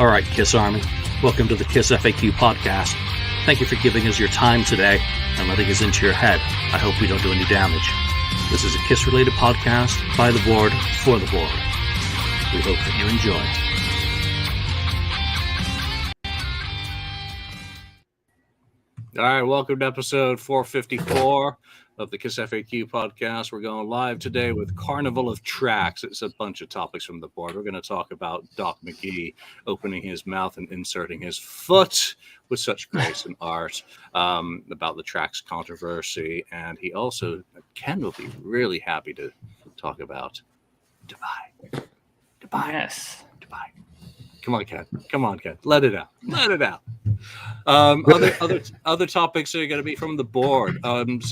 All right, Kiss Army, welcome to the KissFAQ podcast. Thank you for giving us your time today and letting us into your head. I hope we don't do any damage. This is a Kiss-related podcast by the board, for the board. We hope that you enjoy. All right, welcome to episode 454 of the KissFAQ podcast. We're going live today with Carnival of Tracks. It's a bunch of topics from the board. We're going to talk about Doc McGee opening his mouth and inserting his foot with such grace and art, about the Tracks controversy. And he also, Ken will be really happy to talk about Dubai. Yes. Dubai. Come on, Ken. Come on, Ken. Let it out. Let it out. Other topics are going to be from the board.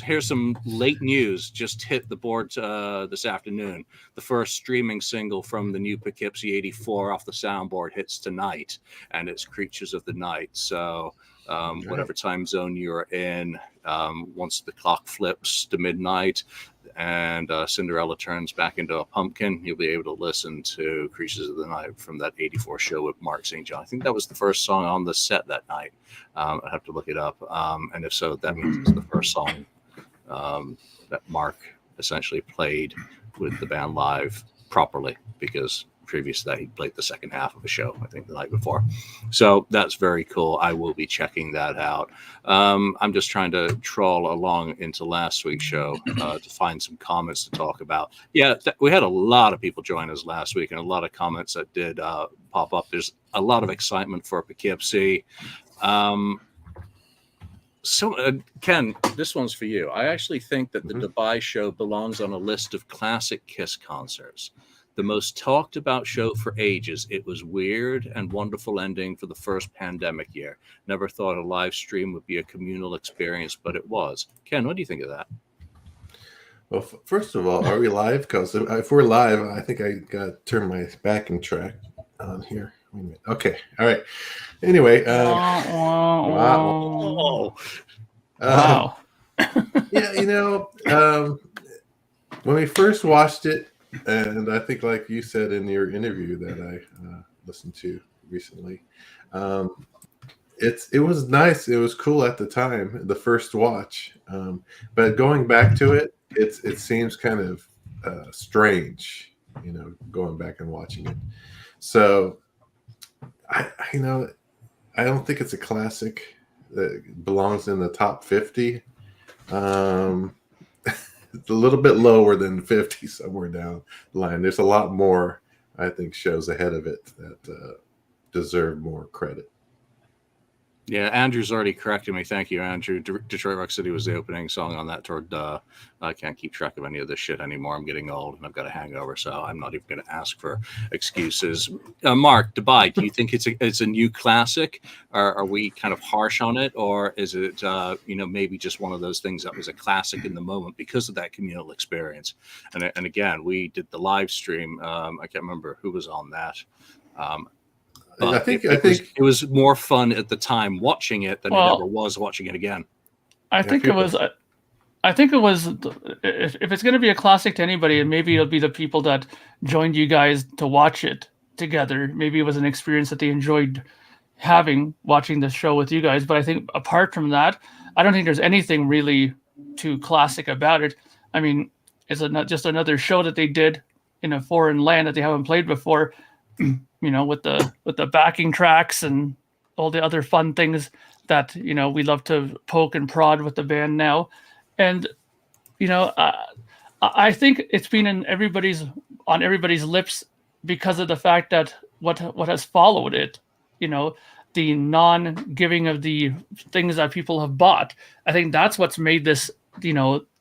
Here's some late news. Just hit the board this afternoon. The first streaming single from the new Poughkeepsie 84 off the soundboard hits tonight, and it's Creatures of the Night. So whatever time zone you're in, once the clock flips to midnight and Cinderella turns back into a pumpkin, you'll be able to listen to Creatures of the Night from that 84 show with Mark St. John. I think that was the first song on the set that night. I have to look it up. And if so, that means it's the first song that Mark essentially played with the band live properly, because previous to that, he played the second half of a show, I think the night before. So that's very cool. I will be checking that out. I'm just trying to trawl along into last week's show to find some comments to talk about. Yeah, we had a lot of people join us last week and a lot of comments that did pop up. There's a lot of excitement for Poughkeepsie. Ken, this one's for you. I actually think that the Dubai show belongs on a list of classic Kiss concerts. The most talked about show for ages. It was weird and wonderful ending for the first pandemic year. Never thought a live stream would be a communal experience, but it was. Ken, what do you think of that? Well, first of all, are we live? Because if we're live, I think I got to turn my backing track on here. Wait a minute. Okay. All right. Anyway. Wow. Yeah, when we first watched it, and I think, like you said in your interview that I listened to recently, it was nice. It was cool at the time, the first watch. But going back to it, it seems kind of strange, going back and watching it. So I don't think it's a classic that belongs in the top 50. It's a little bit lower than 50, somewhere down the line. There's a lot more, I think, shows ahead of it that deserve more credit. Yeah, Andrew's already corrected me. Thank you, Andrew. Detroit Rock City was the opening song on that tour. I can't keep track of any of this shit anymore. I'm getting old and I've got a hangover, so I'm not even going to ask for excuses. Mark, Dubai, do you think it's a new classic? Are we kind of harsh on it, or is it maybe just one of those things that was a classic in the moment because of that communal experience? And again, we did the live stream. I can't remember who was on that. I think it was more fun at the time watching it than it ever was watching it again. I think it was. If it's going to be a classic to anybody, and maybe it'll be the people that joined you guys to watch it together. Maybe it was an experience that they enjoyed watching the show with you guys. But I think apart from that, I don't think there's anything really too classic about it. I mean, it's not just another show that they did in a foreign land that they haven't played before. With the backing tracks and all the other fun things that we love to poke and prod with the band now, and I think it's been on everybody's lips because of the fact that what has followed it, the non-giving of the things that people have bought. I think that's what's made this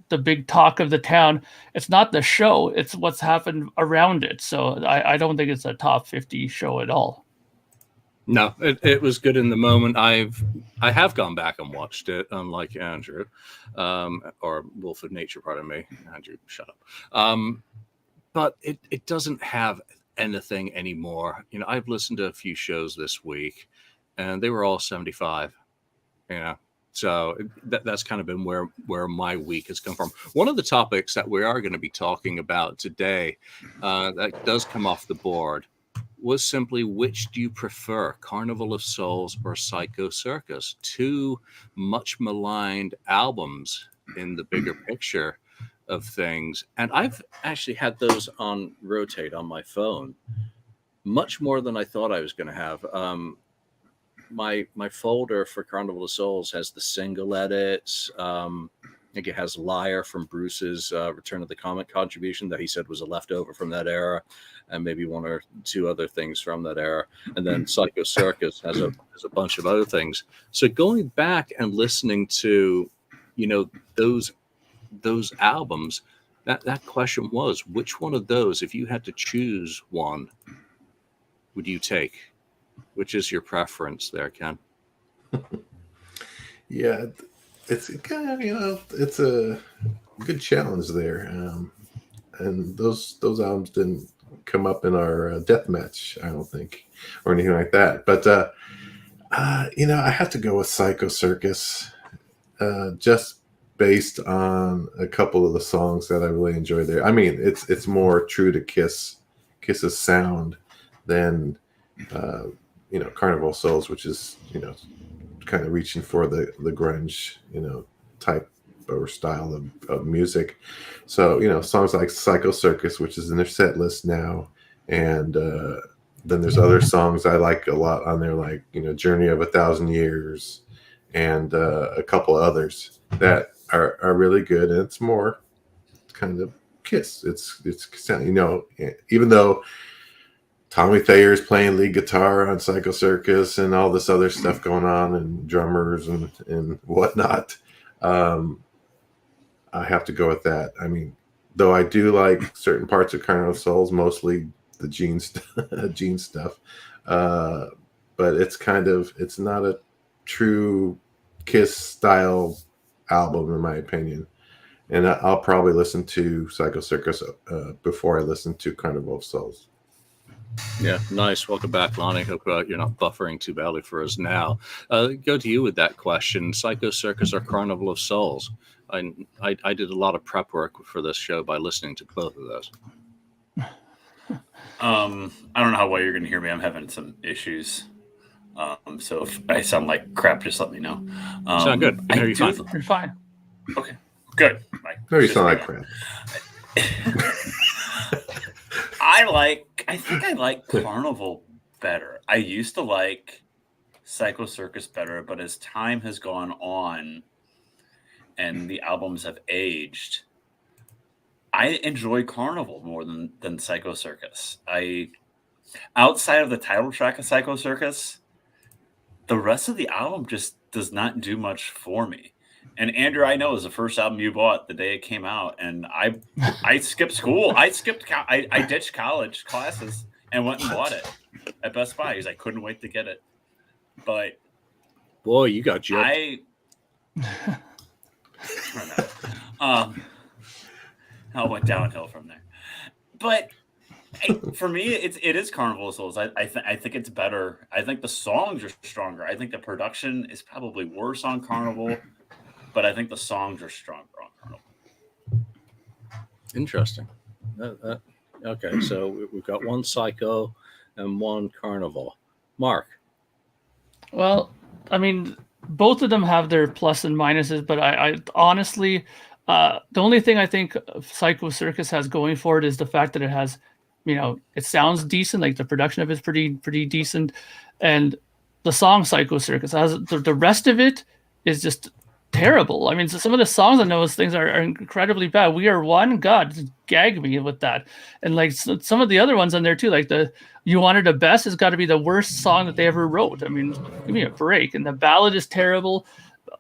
the big talk of the town. It's not the show, it's what's happened around it. So I don't think it's a top 50 show at all. No, it was good in the moment. I have gone back and watched it, unlike Andrew, or Wolf of Nature, pardon me. Andrew, shut up. But it doesn't have anything anymore. I've listened to a few shows this week and they were all 75, So that's kind of been where my week has come from. One of the topics that we are going to be talking about today that does come off the board was simply, which do you prefer, Carnival of Souls or Psycho Circus? Two much maligned albums in the bigger picture of things. And I've actually had those on rotate on my phone much more than I thought I was going to have. My folder for Carnival of Souls has the single edits. I think it has Liar from Bruce's Return of the Comet contribution that he said was a leftover from that era, and maybe one or two other things from that era. And then Psycho Circus has a bunch of other things. So going back and listening to, those albums, that question was, which one of those, if you had to choose one, would you take? Which is your preference there, Ken? Yeah, it's kind of, it's a good challenge there. And those albums didn't come up in our death match, I don't think, or anything like that. But I have to go with Psycho Circus, just based on a couple of the songs that I really enjoy there. I mean, it's more true to Kiss's sound than Carnival of Souls, which is kind of reaching for the grunge type or style of music. So songs like Psycho Circus, which is in their set list now, and then there's other songs I like a lot on there, like Journey of 1,000 Years, and a couple others that are really good. And it's more kind of Kiss. It's even though Tommy Thayer's playing lead guitar on Psycho Circus and all this other stuff going on, and drummers and whatnot, I have to go with that. I mean, though I do like certain parts of Carnival of Souls, mostly the Gene stuff, but it's not a true Kiss style album in my opinion. And I'll probably listen to Psycho Circus before I listen to Carnival of Souls. Yeah, nice. Welcome back, Lonnie. Hope you're not buffering too badly for us now. Go to you with that question: Psycho Circus or Carnival of Souls? I did a lot of prep work for this show by listening to both of those. I don't know how well you're going to hear me. I'm having some issues. So if I sound like crap, just let me know. Sound good. I hear you fine. You're fine. Okay, good. No, you sound like crap. I think I like Carnival better. I used to like Psycho Circus better, but as time has gone on and the albums have aged, I enjoy Carnival more than Psycho Circus. Outside of the title track of Psycho Circus, the rest of the album just does not do much for me. And Andrew, I know, is the first album you bought the day it came out, and I skipped school. I ditched college classes and went and bought it at Best Buy because I couldn't wait to get it. But boy, you got jumped. I went downhill from there. But for me, it is Carnival of Souls. I think it's better. I think the songs are stronger. I think the production is probably worse on Carnival. But I think the songs are stronger on Carnival. Interesting. Okay, so we've got one Psycho and one Carnival. Mark? Well, I mean, both of them have their plus and minuses, but I honestly, the only thing I think Psycho Circus has going for it is the fact that it has, it sounds decent, like the production of it is pretty decent, and the song Psycho Circus has the rest of it is just terrible. I mean, so some of the songs on those things are incredibly bad. We Are One, God, gag me with that. And like some of the other ones on there too, like the You Wanted the Best has got to be the worst song that they ever wrote. I mean, give me a break. And the ballad is terrible.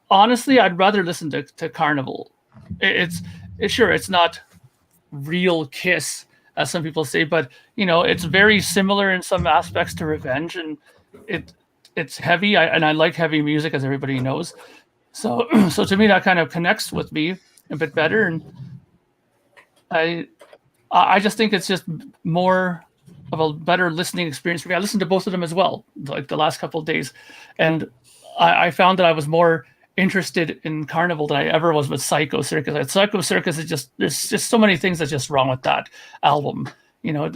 Honestly, I'd rather listen to Carnival. It's not real Kiss, as some people say, but it's very similar in some aspects to Revenge, and it's heavy. I like heavy music, as everybody knows. So to me, that kind of connects with me a bit better, and I just think it's just more of a better listening experience for me. I listened to both of them as well, like the last couple of days, and I found that I was more interested in Carnival than I ever was with Psycho Circus. Psycho Circus is there's just so many things that's just wrong with that album. You know,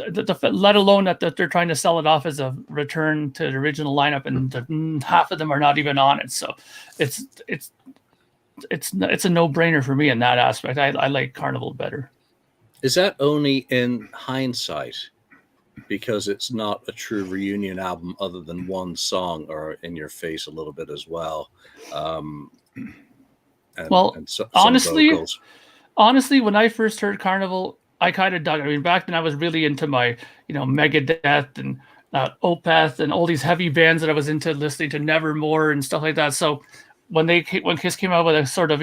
let alone that they're trying to sell it off as a return to the original lineup, and half of them are not even on it. So it's a no-brainer for me in that aspect. I like Carnival better. Is that only in hindsight? Because it's not a true reunion album other than one song or In Your Face a little bit as well. Some honestly, when I first heard Carnival, I kind of dug it. I mean, back then I was really into my, Megadeth and Opeth and all these heavy bands that I was into, listening to Nevermore and stuff like that. So when Kiss came out with a sort of,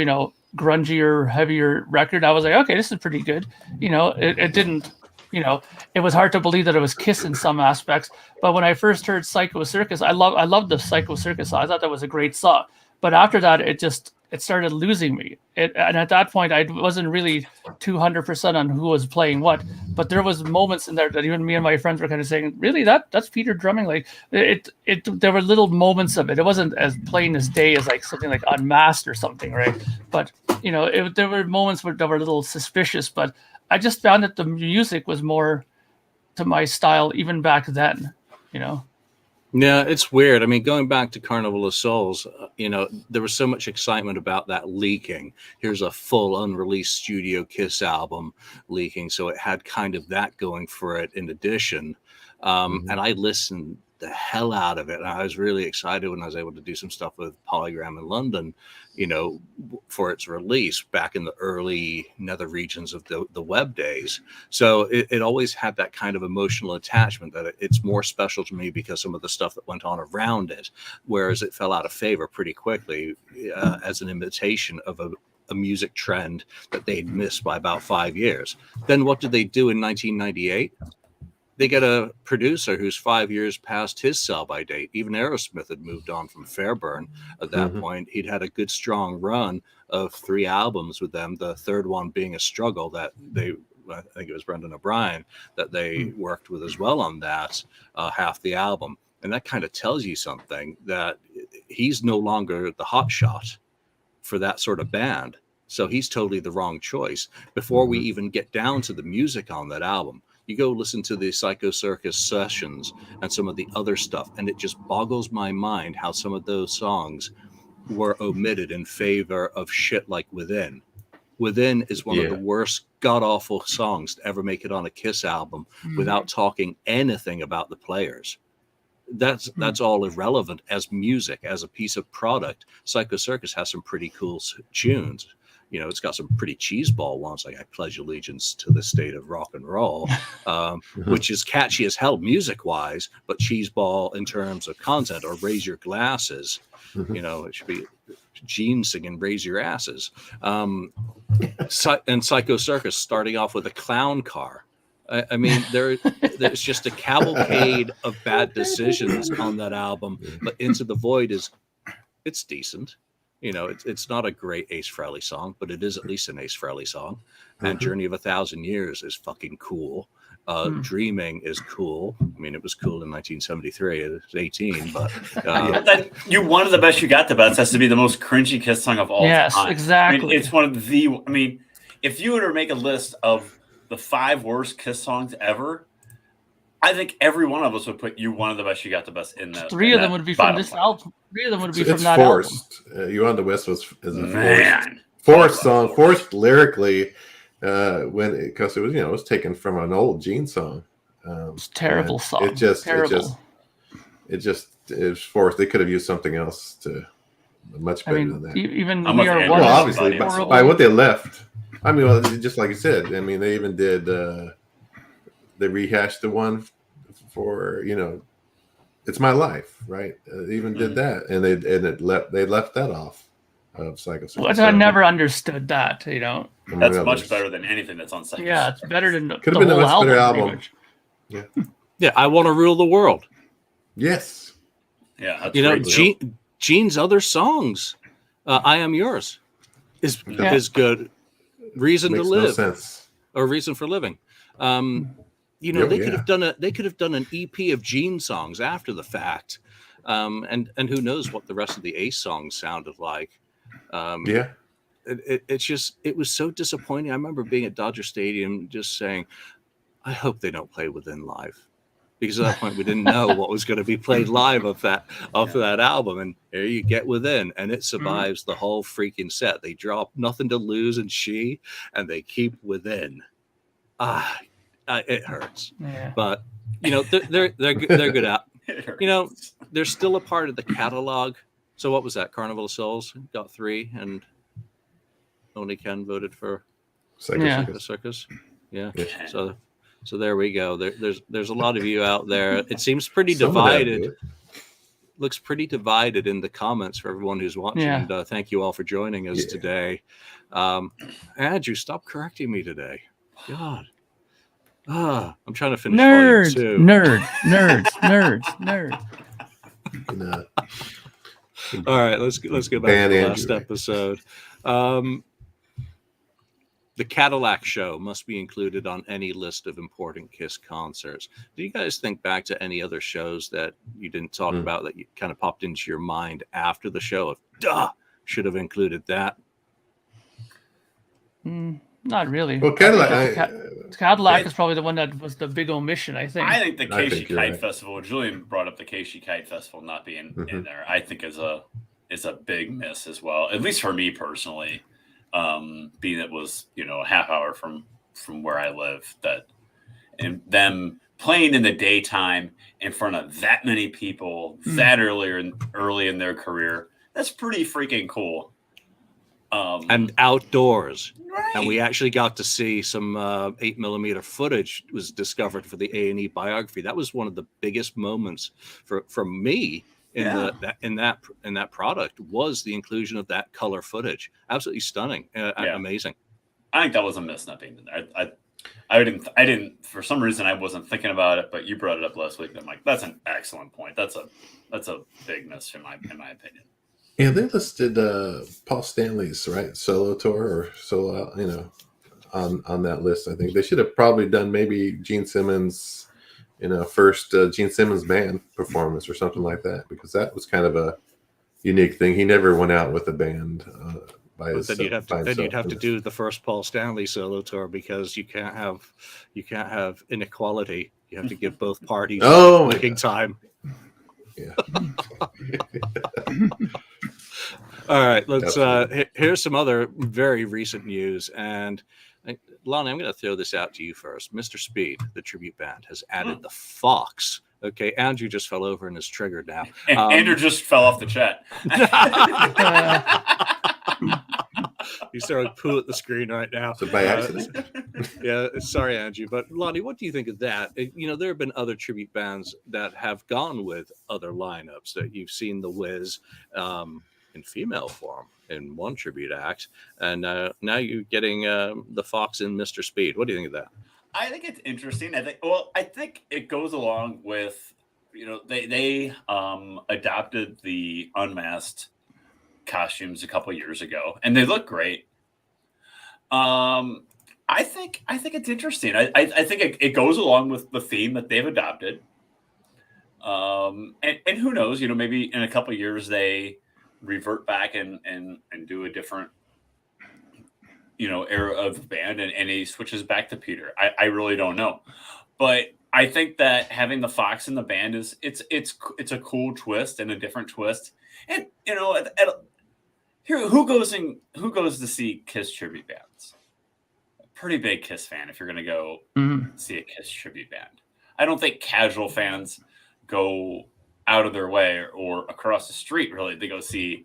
grungier, heavier record, I was like, okay, this is pretty good. It didn't, it was hard to believe that it was Kiss in some aspects. But when I first heard Psycho Circus, I loved the Psycho Circus song. I thought that was a great song. But after that, it started losing me. And at that point, I wasn't really 200% on who was playing what. But there was moments in there that even me and my friends were kind of saying, really, that's Peter drumming? Like there were little moments of it. It wasn't as plain as day as like something like Unmasked or something, right? But there were moments where they were a little suspicious. But I just found that the music was more to my style even back then, Yeah, it's weird. I mean, going back to Carnival of Souls, there was so much excitement about that leaking. Here's a full unreleased Studio Kiss album leaking. So it had kind of that going for it in addition. And I listened the hell out of it. And I was really excited when I was able to do some stuff with Polygram in London, for its release back in the early nether regions of the web days. So it always had that kind of emotional attachment that it's more special to me because some of the stuff that went on around it, whereas it fell out of favor pretty quickly as an imitation of a music trend that they'd missed by about 5 years. Then what did they do in 1998? They get a producer who's 5 years past his sell-by date. Even Aerosmith had moved on from Fairburn at that point. He'd had a good, strong run of 3 albums with them, the third one being a struggle that I think it was Brendan O'Brien, that they worked with as well on that, half the album. And that kind of tells you something, that he's no longer the hot shot for that sort of band. So he's totally the wrong choice. Before we even get down to the music on that album, you go listen to the Psycho Circus sessions and some of the other stuff, and it just boggles my mind how some of those songs were omitted in favor of shit like Within. Within is one of the worst, god-awful songs to ever make it on a Kiss album without talking anything about the players. That's all irrelevant as music, as a piece of product. Psycho Circus has some pretty cool tunes. It's got some pretty cheeseball ones, like I Pledge Allegiance to the State of Rock and Roll, which is catchy as hell music-wise, but cheeseball in terms of content, or Raise Your Glasses. It should be Gene singing Raise Your Asses. And Psycho Circus starting off with a clown car. I mean, there's just a cavalcade of bad decisions on that album, but Into the Void it's decent. It's not a great Ace Frehley song, but it is at least an Ace Frehley song. And Journey of 1,000 Years is fucking cool. Dreaming is cool. I mean, it was cool in 1973. It was 18, but You Wanted the Best You Got the Best has to be the most cringy Kiss song of all time. Yes, exactly. I mean, it's one of the. I mean, if you were to make a list of the 5 worst Kiss songs ever, I think every one of us would put You Wanted the Best You Got the Best in that. 3 of them would be from this album. 3 of them would be from that forced. album. You Wanted the Best is a forced song, forced lyrically, because it was it was taken from an old Gene song. It's a terrible song. It was forced. They could have used something else to much better than that. Even well, obviously, by what they left. I mean, well, just like you said. I mean, they even did. They rehashed the one for It's My Life, right? They even did that, and they left that off of Psycho Circus. Well, I never understood that. That's much better than anything that's on Psycho. Yeah, it's better than could have been a much better album. Yeah, I Want to Rule the World. Yes. Yeah, Gene's other songs, I Am Yours, is good. Reason to Live, no sense. Or Reason for Living. They could have done an EP of Gene songs after the fact, and who knows what the rest of the Ace songs sounded like. It was so disappointing. I remember being at Dodger Stadium just saying, I hope they don't play Within live, because at that point we didn't know what was going to be played live of that album. And here you get Within, and it survives the whole freaking set. They drop Nothing to Lose and She, and they keep Within. It hurts. Yeah. But you know, they're good at. You know, they're still a part of the catalog. So what was that? Carnival of Souls got 3, and only Ken voted for Circus. Yeah. So there we go. There's a lot of you out there. It seems pretty divided. Looks pretty divided in the comments for everyone who's watching. Yeah. And thank you all for joining us today. Andrew, stop correcting me today. God. I'm trying to finish nerds, volume 2. nerds. All right, let's go back to the last episode. The Cadillac Show must be included on any list of important KISS concerts. Do you guys think back to any other shows that you didn't talk about that you kind of popped into your mind after the show of, should have included that? Not really. Well, Cadillac is probably the one that was the big omission, I think. I think the Keishi Kite Festival, Julian brought up the Keishi Kite Festival not being in there, I think is a big miss as well, at least for me personally. Being it was, a half hour from where I live, and them playing in the daytime in front of that many people that early in their career, that's pretty freaking cool. And outdoors. Right. And we actually got to see some 8mm footage was discovered for the A&E biography. That was one of the biggest moments for me in that product, was the inclusion of that color footage. Absolutely stunning. Amazing. I think that was a miss not being in there. I didn't for some reason I wasn't thinking about it, but you brought it up last week and I'm like, that's an excellent point. That's a big miss in my opinion. Yeah, they listed Paul Stanley's solo tour or solo, on that list. I think they should have probably done maybe Gene Simmons, first Gene Simmons band performance or something like that, because that was kind of a unique thing. He never went out with a band by himself. Then you'd have to do the first Paul Stanley solo tour, because you can't have inequality. You have to give both parties working time. Yeah. All right, let's here's some other very recent news. And Lonnie, I'm going to throw this out to you first. Mr. Speed, the tribute band, has added the Fox. Okay, Andrew just fell over and is triggered now. Andrew just fell off the chat. He's throwing poo at the screen right now. So by accident. Sorry, Andrew. But Lonnie, what do you think of that? There have been other tribute bands that have gone with other lineups. That you've seen the Wiz in female form in one tribute act, and now you're getting the Fox and Mr. Speed. What do you think of that? I think it's interesting. I think it goes along with, they adopted the unmasked costumes a couple years ago, and they look great. I think it's interesting. I think it goes along with the theme that they've adopted. And who knows, maybe in a couple of years they revert back and do a different, era of the band, and he switches back to Peter. I really don't know, but I think that having the Fox in the band it's a cool twist and a different twist. And who goes to see KISS tribute bands? A pretty big KISS fan if you're going to go see a KISS tribute band. I don't think casual fans go out of their way or across the street really to go see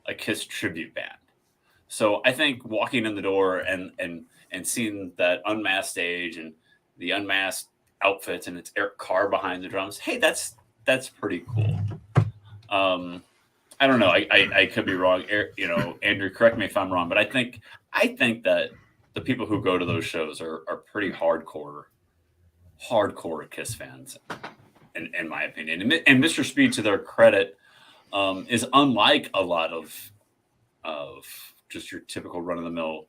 a KISS tribute band. So I think walking in the door and seeing that unmasked stage and the unmasked outfits and it's Eric Carr behind the drums, hey, that's pretty cool. I don't know. I could be wrong. Andrew, correct me if I'm wrong, but I think that the people who go to those shows are pretty hardcore KISS fans, in my opinion. And Mr. Speed, to their credit, is unlike a lot of just your typical run-of-the-mill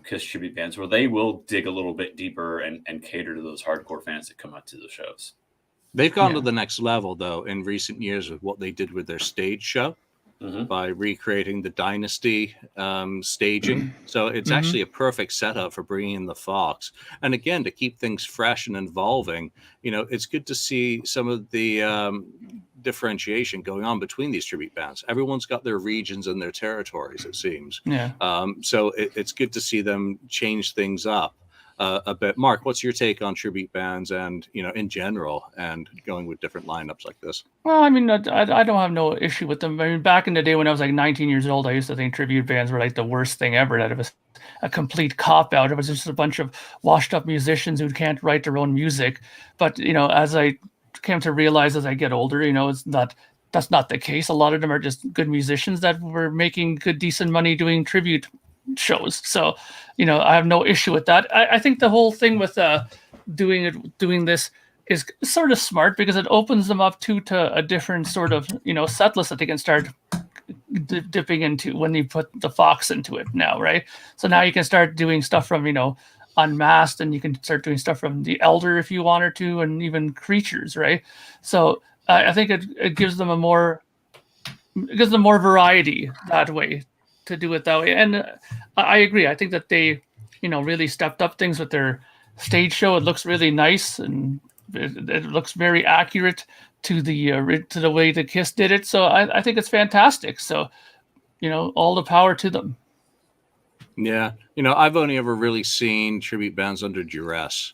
KISS tribute bands, where they will dig a little bit deeper and cater to those hardcore fans that come out to the shows. They've gone to the next level, though, in recent years with what they did with their stage show. by recreating the Dynasty staging. So it's actually a perfect setup for bringing in the Fox. And again, to keep things fresh and involving, it's good to see some of the differentiation going on between these tribute bands. Everyone's got their regions and their territories, it seems. Yeah. So it's good to see them change things up a bit. Mark, what's your take on tribute bands and, in general, and going with different lineups like this? Well, I mean, I don't have no issue with them. I mean, back in the day when I was like 19 years old, I used to think tribute bands were like the worst thing ever. That it was a complete cop out. It was just a bunch of washed up musicians who can't write their own music. But as I came to realize as I get older, that's not the case. A lot of them are just good musicians that were making good, decent money doing tribute shows. So, I have no issue with that. I think the whole thing with doing this is sort of smart because it opens them up to a different sort of set list that they can start dipping into when you put the Fox into it now, right? So now you can start doing stuff from Unmasked, and you can start doing stuff from The Elder if you wanted to, and even Creatures, right? So I think it gives them more variety that way, to do it that way. And I agree. I think that they really stepped up things with their stage show. It looks really nice, and it looks very accurate to the way the Kiss did it. So I think it's fantastic. So all the power to them. Yeah, I've only ever really seen tribute bands under duress.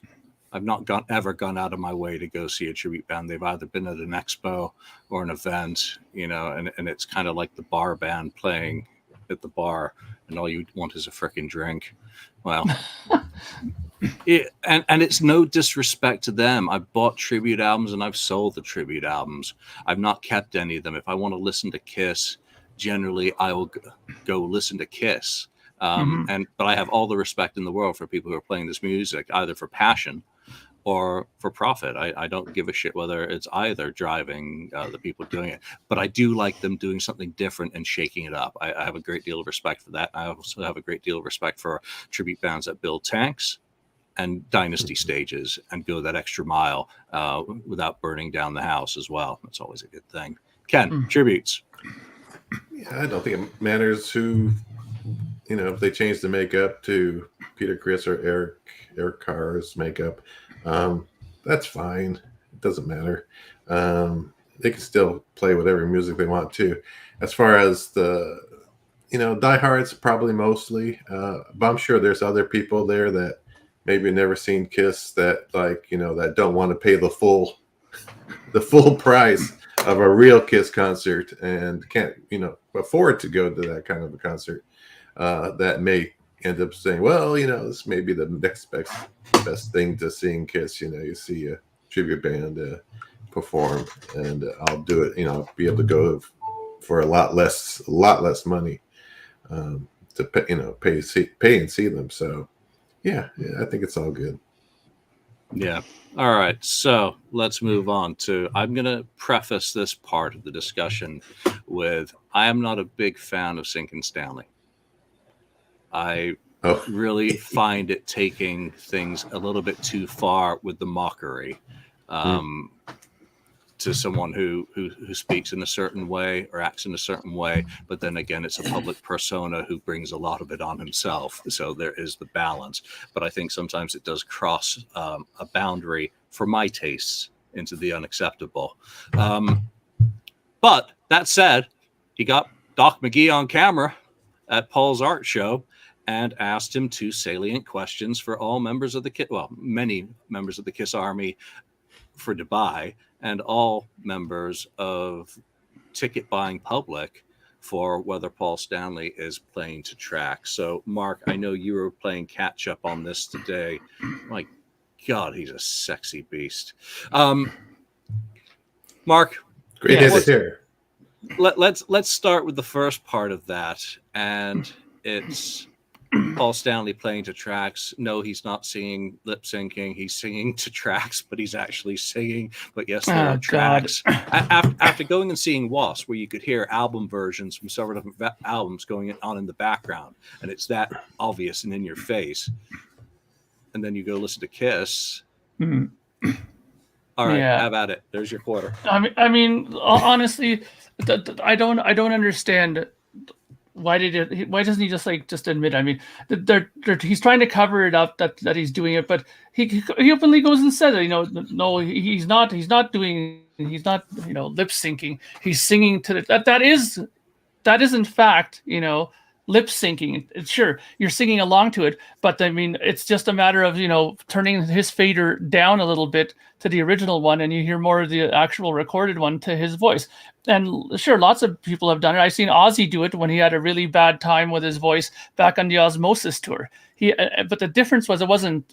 I've not ever gone out of my way to go see a tribute band. They've either been at an expo or an event, and it's kind of like the bar band playing at the bar, and all you want is a frickin' drink. Well, and it's no disrespect to them. I've bought tribute albums and I've sold the tribute albums. I've not kept any of them. If I want to listen to Kiss, generally I will go listen to Kiss. But I have all the respect in the world for people who are playing this music, either for passion or for profit. I don't give a shit whether it's either driving the people doing it, but I do like them doing something different and shaking it up. I have a great deal of respect for that. I also have a great deal of respect for tribute bands that build tanks and Dynasty stages and go that extra mile without burning down the house as well. That's always a good thing. Ken, tributes. Yeah, I don't think it matters who, if they change the makeup to Peter Criss or Eric Carr's makeup. That's fine. It doesn't matter. They can still play whatever music they want to. As far as the, diehards, probably mostly. But I'm sure there's other people there that maybe never seen Kiss that that don't want to pay the full price of a real Kiss concert and can't, afford to go to that kind of a concert. That may end up saying, well, this may be the next best thing to seeing Kiss. You see a tribute band perform, and I'll do it. Be able to go for a lot less money to pay and see them. So, yeah, I think it's all good. Yeah. All right. So let's move on to. I'm going to preface this part of the discussion with I am not a big fan of Sinkin' Stanley. I really find it taking things a little bit too far with the mockery to someone who speaks in a certain way or acts in a certain way. But then again, it's a public persona who brings a lot of it on himself. So there is the balance. But I think sometimes it does cross a boundary for my tastes into the unacceptable. But that said, he got Doc McGee on camera at Paul's art show and asked him 2 salient questions for all members of the Kiss, many members of the Kiss Army for Dubai, and all members of ticket buying public for whether Paul Stanley is playing to track. So, Mark, I know you were playing catch up on this today. My God, he's a sexy beast. Mark, great editor. Let's start with the first part of that, and it's Paul Stanley playing to tracks. No, he's not singing lip syncing. He's singing to tracks, but he's actually singing. But yes, there are tracks. After going and seeing Wasp, where you could hear album versions from several different albums going on in the background, and it's that obvious and in your face. And then you go listen to Kiss. All right, Yeah. have at it. There's your quarter. I mean, honestly, I don't understand why doesn't he just admit? I mean, he's trying to cover it up that he's doing it, but he openly goes and said it. No, he's not doing. He's not lip syncing. He's singing to that is in fact lip syncing. Sure, you're singing along to it, but I mean, it's just a matter of turning his fader down a little bit to the original one, and you hear more of the actual recorded one to his voice. And sure, lots of people have done it. I've seen Ozzy do it when he had a really bad time with his voice back on the Osmosis tour. But the difference was it wasn't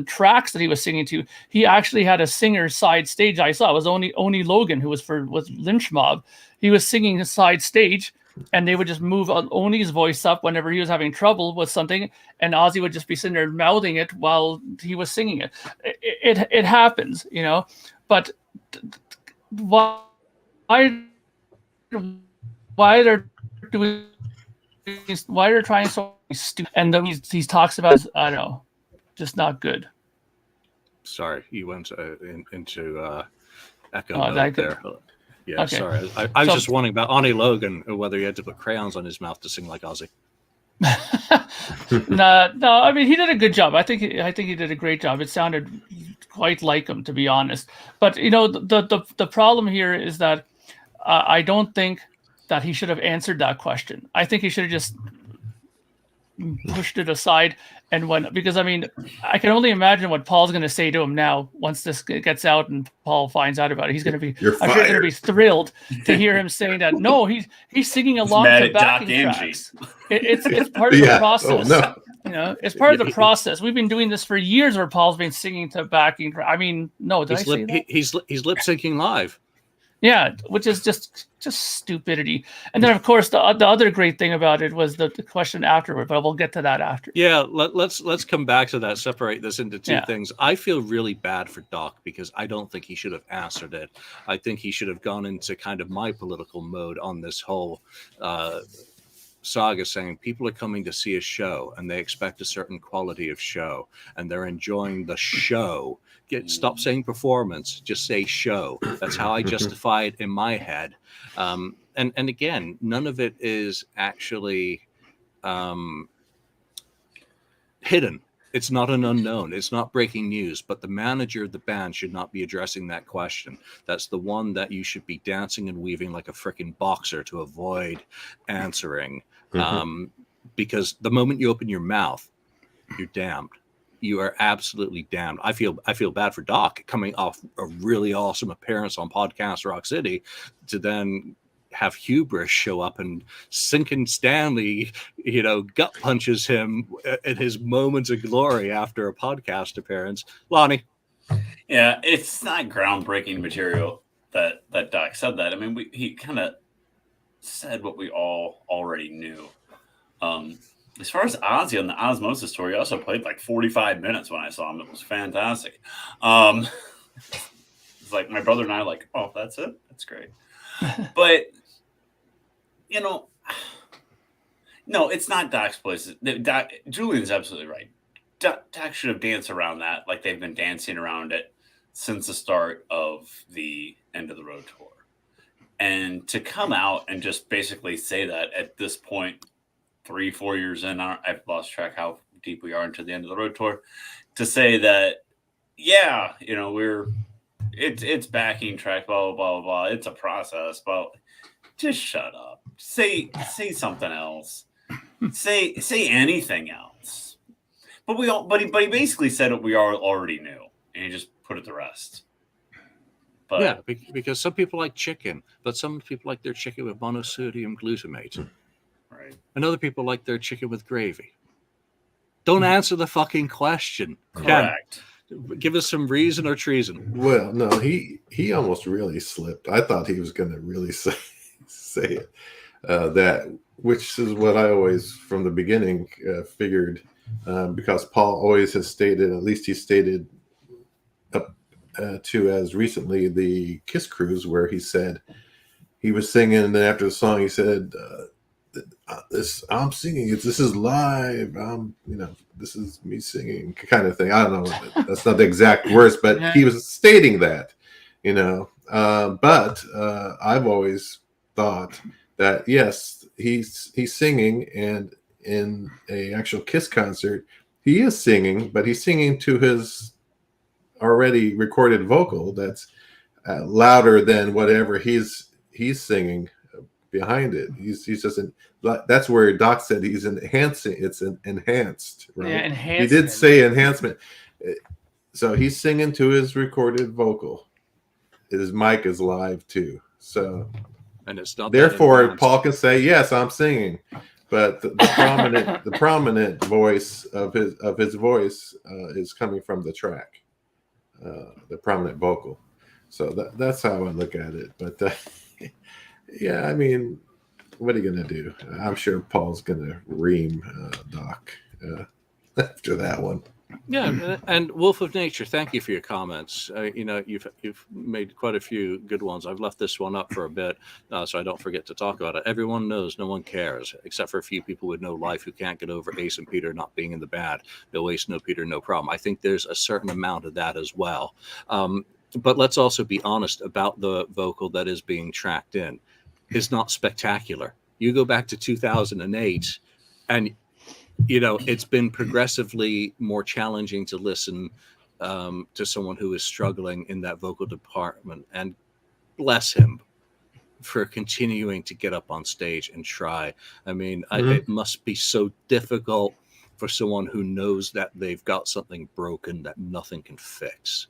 tracks that he was singing to. He actually had a singer side stage. I saw it was Oni Logan, who was Lynch Mob. He was singing his side stage, and they would just move Oni's voice up whenever he was having trouble with something, and Ozzy would just be sitting there mouthing it while he was singing it. It happens, but why they're doing why they're trying so stupid, and then he talks about I don't know, just not good. Sorry, you went into echo Oh, mode there. Yeah, okay. Sorry. I was just wondering about Ani Logan, whether he had to put crayons on his mouth to sing like Ozzy. No. I mean, he did a good job. I think he did a great job. It sounded quite like him, to be honest. But the problem here is that I don't think that he should have answered that question. I think he should have just pushed it aside and went, because I mean, I can only imagine what Paul's going to say to him now once this gets out and Paul finds out about it. He's going to be, I'm sure going to be thrilled to hear him saying that. No, he's singing along to backing tracks. It's part of the process. Oh, no. It's part of the process. We've been doing this for years where Paul's been singing to backing. I mean, no, did I say that? He's lip syncing live. Yeah, which is just stupidity. And then, of course, the other great thing about it was the question afterward, but we'll get to that after. Yeah, let's come back to that. Separate this into two things. I feel really bad for Doc because I don't think he should have answered it. I think he should have gone into kind of my political mode on this whole saga, saying people are coming to see a show and they expect a certain quality of show and they're enjoying the show. Stop saying performance, just say show. That's how I justify it in my head. And again, none of it is actually hidden. It's not an unknown. It's not breaking news, but the manager of the band should not be addressing that question. That's the one that you should be dancing and weaving like a freaking boxer to avoid answering. Because the moment you open your mouth, you're damned. You are absolutely damned. I feel bad for Doc coming off a really awesome appearance on Podcast Rock City to then have hubris show up and Sinkin' Stanley, gut punches him in his moments of glory after a podcast appearance. Lonnie. Yeah, it's not groundbreaking material that Doc said that. I mean, he kind of said what we all already knew. As far as Ozzy on the Osmosis tour, he also played like 45 minutes when I saw him. It was fantastic. It's like my brother and I like, oh, that's it? That's great. But, no, it's not Doc's place. Julian's absolutely right. Doc should have danced around that like they've been dancing around it since the start of the End of the Road tour. And to come out and just basically say that at this point, 3-4 years in, I've lost track how deep we are into the End of the Road tour, to say that, yeah, it's backing track, blah, blah, blah, blah. It's a process, but just shut up. Say something else. Say anything else. But he basically said what we already knew, and he just put it to rest. But yeah, because some people like chicken, but some people like their chicken with monosodium glutamate. Right. And other people like their chicken with gravy. Don't answer the fucking question. Correct. Ken, give us some reason or treason. Well, no, he almost really slipped. I thought he was going to really say it. That, which is what I always, from the beginning, figured, because Paul always has stated, at least he stated up to as recently the Kiss Cruise, where he said he was singing, and then after the song he said, this I'm singing. This is live. This is me singing, kind of thing. I don't know. That's not the exact words, but Yeah. he was stating that, But I've always thought that yes, he's singing, and in a actual Kiss concert, he is singing, but he's singing to his already recorded vocal that's louder than whatever he's singing behind it. He's just that's where Doc said he's enhancing. It's enhanced, right? Yeah, He did say enhancement. So he's singing to his recorded vocal. His mic is live too. So, and it's not. Therefore, Paul can say, "Yes, I'm singing," but the prominent voice of his voice is coming from the track, the prominent vocal. So that's how I look at it. But yeah, I mean, what are you gonna do? I'm sure Paul's gonna ream Doc after that one. Yeah, and Wolf of Nature, thank you for your comments. You've made quite a few good ones. I've left this one up for a bit, so I don't forget to talk about it. Everyone knows, no one cares, except for a few people with no life who can't get over Ace and Peter not being in the band. No Ace, no Peter, no problem. I think there's a certain amount of that as well. But let's also be honest about the vocal that is being tracked in. It's not spectacular. You go back to 2008, and it's been progressively more challenging to listen to someone who is struggling in that vocal department. And bless him for continuing to get up on stage and try. I mean, it must be so difficult for someone who knows that they've got something broken that nothing can fix,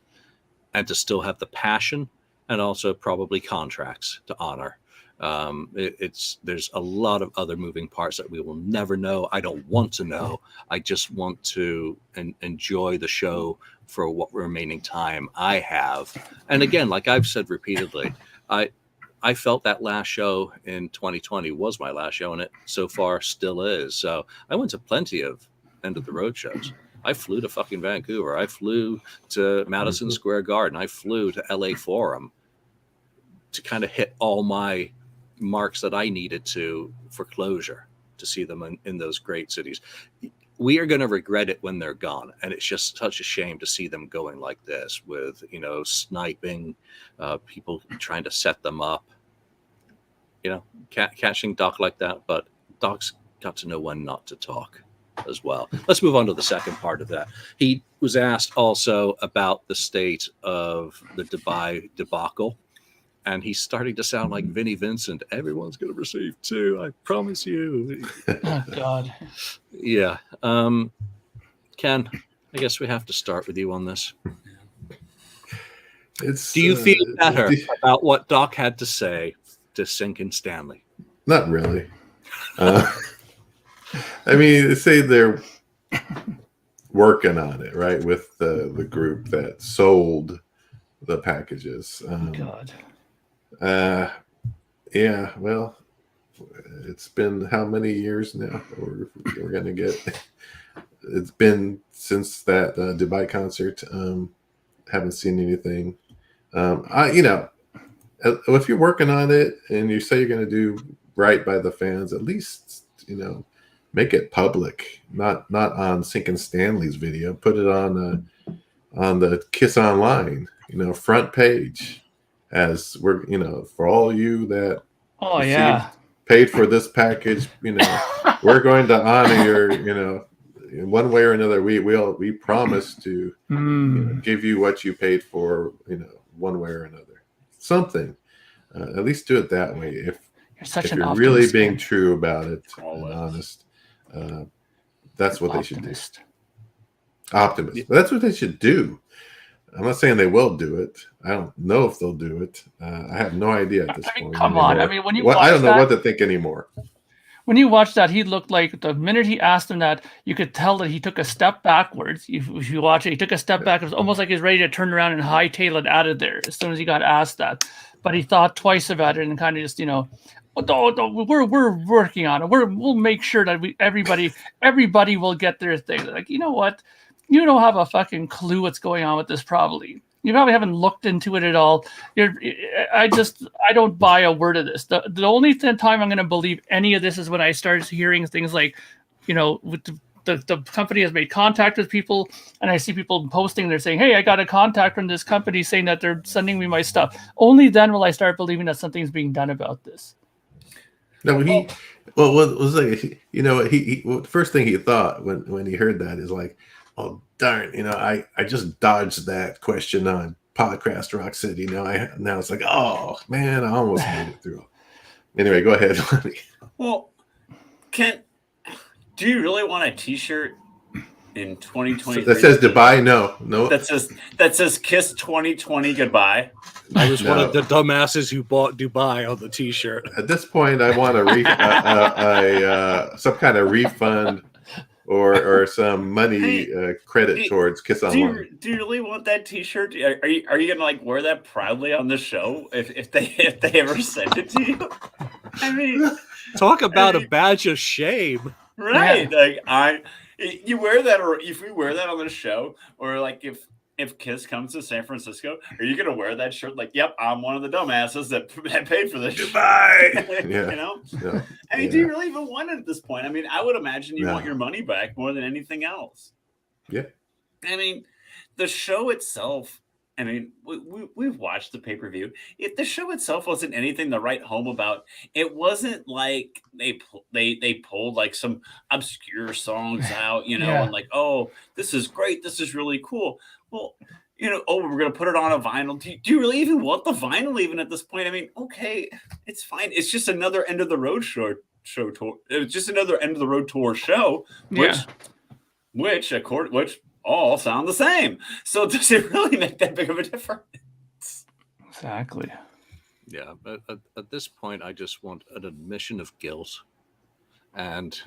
and to still have the passion and also probably contracts to honor. There's a lot of other moving parts that we will never know. I don't want to know. I just want to enjoy the show for what remaining time I have. And again, like I've said repeatedly, I felt that last show in 2020 was my last show, and it so far still is. So I went to plenty of end of the road shows. I flew to fucking Vancouver. I flew to Madison Square Garden. I flew to LA Forum to kind of hit all my marks that I needed for closure, to see them in those great cities. We are going to regret it when they're gone, and it's just such a shame to see them going like this with sniping, people trying to set them up, catching Doc like that. But Doc's got to know when not to talk as well. Let's move on to the second part of that. He was asked also about the state of the Dubai debacle. And he's starting to sound like Vinnie Vincent. Everyone's going to receive two, I promise you. Oh, God. Yeah. Ken, I guess we have to start with you on this. Do you feel better about what Doc had to say to Sinkin Stanley? Not really. I mean, say they're working on it, right, with the group that sold the packages. God. Yeah, well, it's been how many years now? We're gonna get. It's been since that Dubai concert. Haven't seen anything. If you're working on it and you say you're gonna do right by the fans, at least make it public. Not on Sinkin Stanley's video. Put it on the Kiss Online. Front page. As we're, for all you that paid for this package, we're going to honor your, in one way or another. We promise to give you what you paid for, one way or another. Something, at least do it that way. If you're really being true about it and honest, that's what they should do. Optimist. Yeah. That's what they should do. I'm not saying they will do it. I don't know if they'll do it. I have no idea at this point. Come on. I mean, when you I don't know what to think anymore. When you watch that, he looked like the minute he asked him that, you could tell that he took a step backwards. If you watch it, he took a step back. It was almost like he was ready to turn around and hightail it out of there as soon as he got asked that. But he thought twice about it and kind of just, we're working on it. We'll make sure that everybody will get their thing. Like, you know what? You don't have a fucking clue what's going on with this probably. You probably haven't looked into it at all. I don't buy a word of this. The only time I'm going to believe any of this is when I start hearing things like, with the company has made contact with people, and I see people posting, they're saying, hey, I got a contact from this company saying that they're sending me my stuff. Only then will I start believing that something's being done about this. No, what was like, the first thing he thought when he heard that is like, oh darn, I just dodged that question on Podcast Rock City. Now it's like, oh man, I almost made it through. Anyway, go ahead. Well, Kent, do you really want a T-shirt in 2023? That says Dubai? No. That says Kiss 2020 goodbye. I was one of the dumbasses who bought Dubai on the T-shirt. At this point, I want some kind of refund or some money credit towards Kiss Online. Do you really want that T-shirt? Are you gonna wear that proudly on the show if they ever send it to you? I mean, talk about a badge of shame, right? Yeah. You wear that, or if we wear that on the show, or if Kiss comes to San Francisco, are you gonna wear that shirt? Yep, I'm one of the dumbasses that paid for this. Goodbye. Yeah. I mean, do you really even want it at this point? I mean, I would imagine you want your money back more than anything else. Yeah. I mean, the show itself. I mean, we've watched the pay-per-view. If the show itself wasn't anything to write home about, it wasn't like they pulled some obscure songs out, and oh, this is great, this is really cool. Well, oh, we're gonna put it on a vinyl. Do you really even want the vinyl even at this point? I mean, okay, it's fine. It's just another end of the road show tour. It's just another end of the road tour show, which all sound the same. So does it really make that big of a difference? Exactly. Yeah, but at this point, I just want an admission of guilt. And,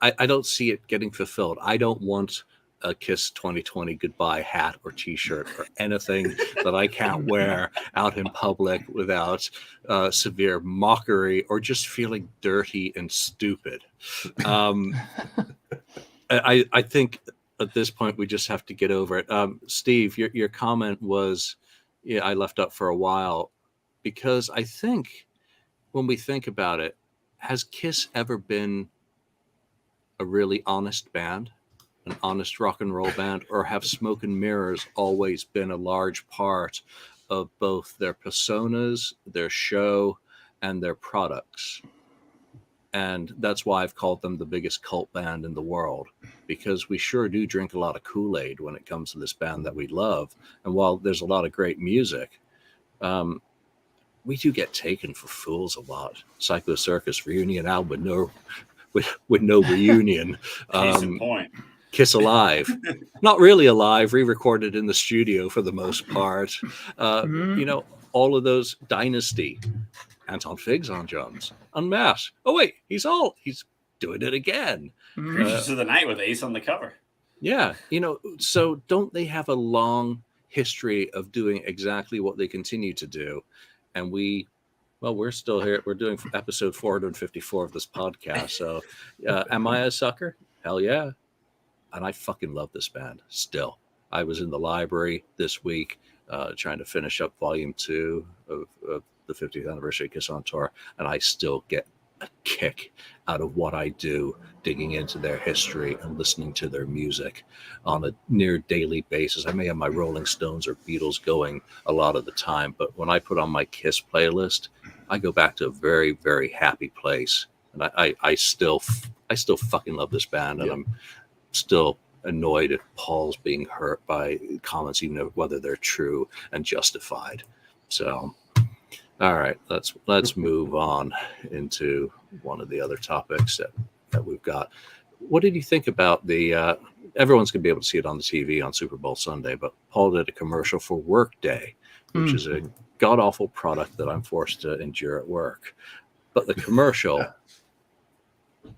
I don't see it getting fulfilled. I don't want a Kiss 2020 goodbye hat or T-shirt or anything that I can't wear out in public without severe mockery or just feeling dirty and stupid. I think at this point we just have to get over it. Steve, your comment was, I left up for a while because I think when we think about it, has Kiss ever been a really honest band, an honest rock and roll band, or have Smoke and Mirrors always been a large part of both their personas, their show, and their products? And that's why I've called them the biggest cult band in the world, because we sure do drink a lot of Kool-Aid when it comes to this band that we love. And while there's a lot of great music, we do get taken for fools a lot. Psycho Circus reunion album with no reunion. Case in point. Kiss Alive. Not really alive, re-recorded in the studio for the most part. All of those Dynasty. Anton Figs on drums. Unmasked. Oh wait, he's doing it again. Creatures of the Night with Ace on the cover. Yeah, so don't they have a long history of doing exactly what they continue to do? And we're still here. We're doing episode 454 of this podcast. So am I a sucker? Hell yeah. And I fucking love this band still. I was in the library this week trying to finish up volume 2 of the 50th anniversary Kiss on Tour, and I still get a kick out of what I do, digging into their history and listening to their music on a near daily basis. I may have my Rolling Stones or Beatles going a lot of the time, but when I put on my Kiss playlist, I go back to a very, very happy place. And I still fucking love this band, and I'm still annoyed at Paul's being hurt by comments, even whether they're true and justified. So all right, let's move on into one of the other topics that we've got. What did you think about the everyone's gonna be able to see it on the TV on Super Bowl Sunday, but Paul did a commercial for Workday, which is a god-awful product that I'm forced to endure at work. But the commercial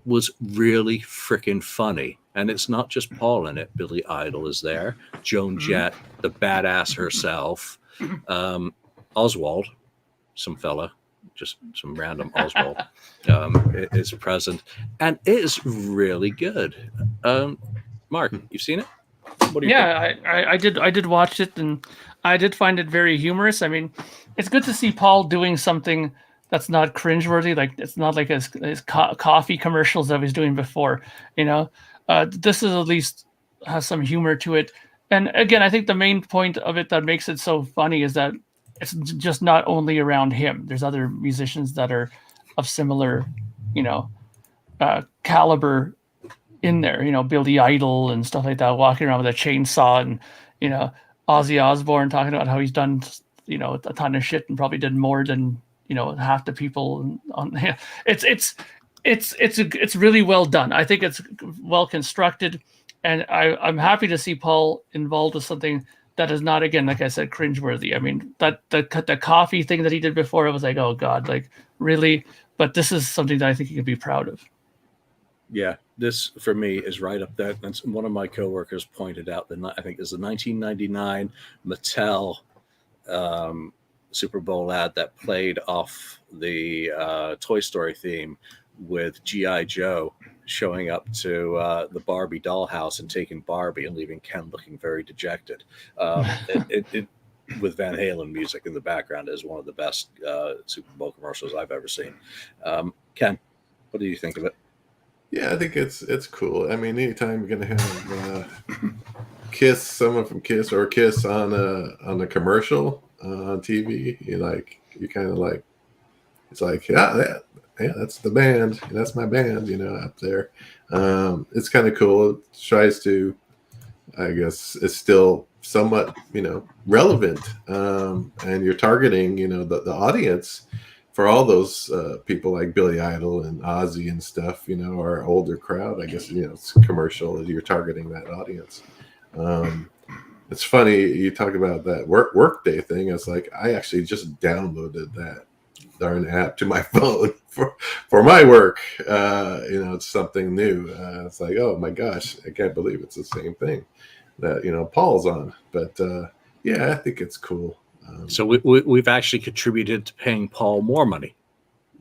was really freaking funny. And it's not just Paul in it. Billy Idol is there. Joan Jett, the badass herself. Oswald, some fella, just some random Oswald, is present. And it is really good. Mark, you've seen it? What do you think? Yeah, I did watch it, and I did find it very humorous. I mean, it's good to see Paul doing something that's not cringeworthy. Like it's not like his coffee commercials that he was doing before. You know, this is at least has some humor to it. And again, I think the main point of it that makes it so funny is that it's just not only around him. There's other musicians that are of similar, you know, caliber in there, you know, Billy Idol and stuff like that, walking around with a chainsaw, and you know, Ozzy Osbourne talking about how he's done, you know, a ton of shit and probably did more than, you know, half the people on. It's really well done. I think it's well constructed, and I'm happy to see Paul involved with something that is not, again, like I said, cringeworthy. I mean, that the coffee thing that he did before, it was like, oh god, like really. But this is something that I think he could be proud of. Yeah, this for me is right up there. And one of my coworkers pointed out that I think it was the 1999 Mattel Super Bowl ad that played off the Toy Story theme with G.I. Joe showing up to the Barbie dollhouse and taking Barbie and leaving Ken looking very dejected. With Van Halen music in the background is one of the best Super Bowl commercials I've ever seen. Ken, what do you think of it? Yeah, I think it's cool. I mean, anytime you're gonna have Kiss, someone from Kiss, or Kiss on a commercial on TV, you kind of like, it's like, yeah, that's the band, that's my band, up there. It's kind of cool. It tries to, I guess, it's still somewhat, relevant, and you're targeting, the audience for all those people like Billy Idol and Ozzy and stuff, our older crowd. I guess, it's commercial, you're targeting that audience. It's funny you talk about that workday thing. It's like, I actually just downloaded that darn app to my phone for my work. It's something new. It's like, oh my gosh, I can't believe it's the same thing that Paul's on. But yeah, I think it's cool. So we've actually contributed to paying Paul more money.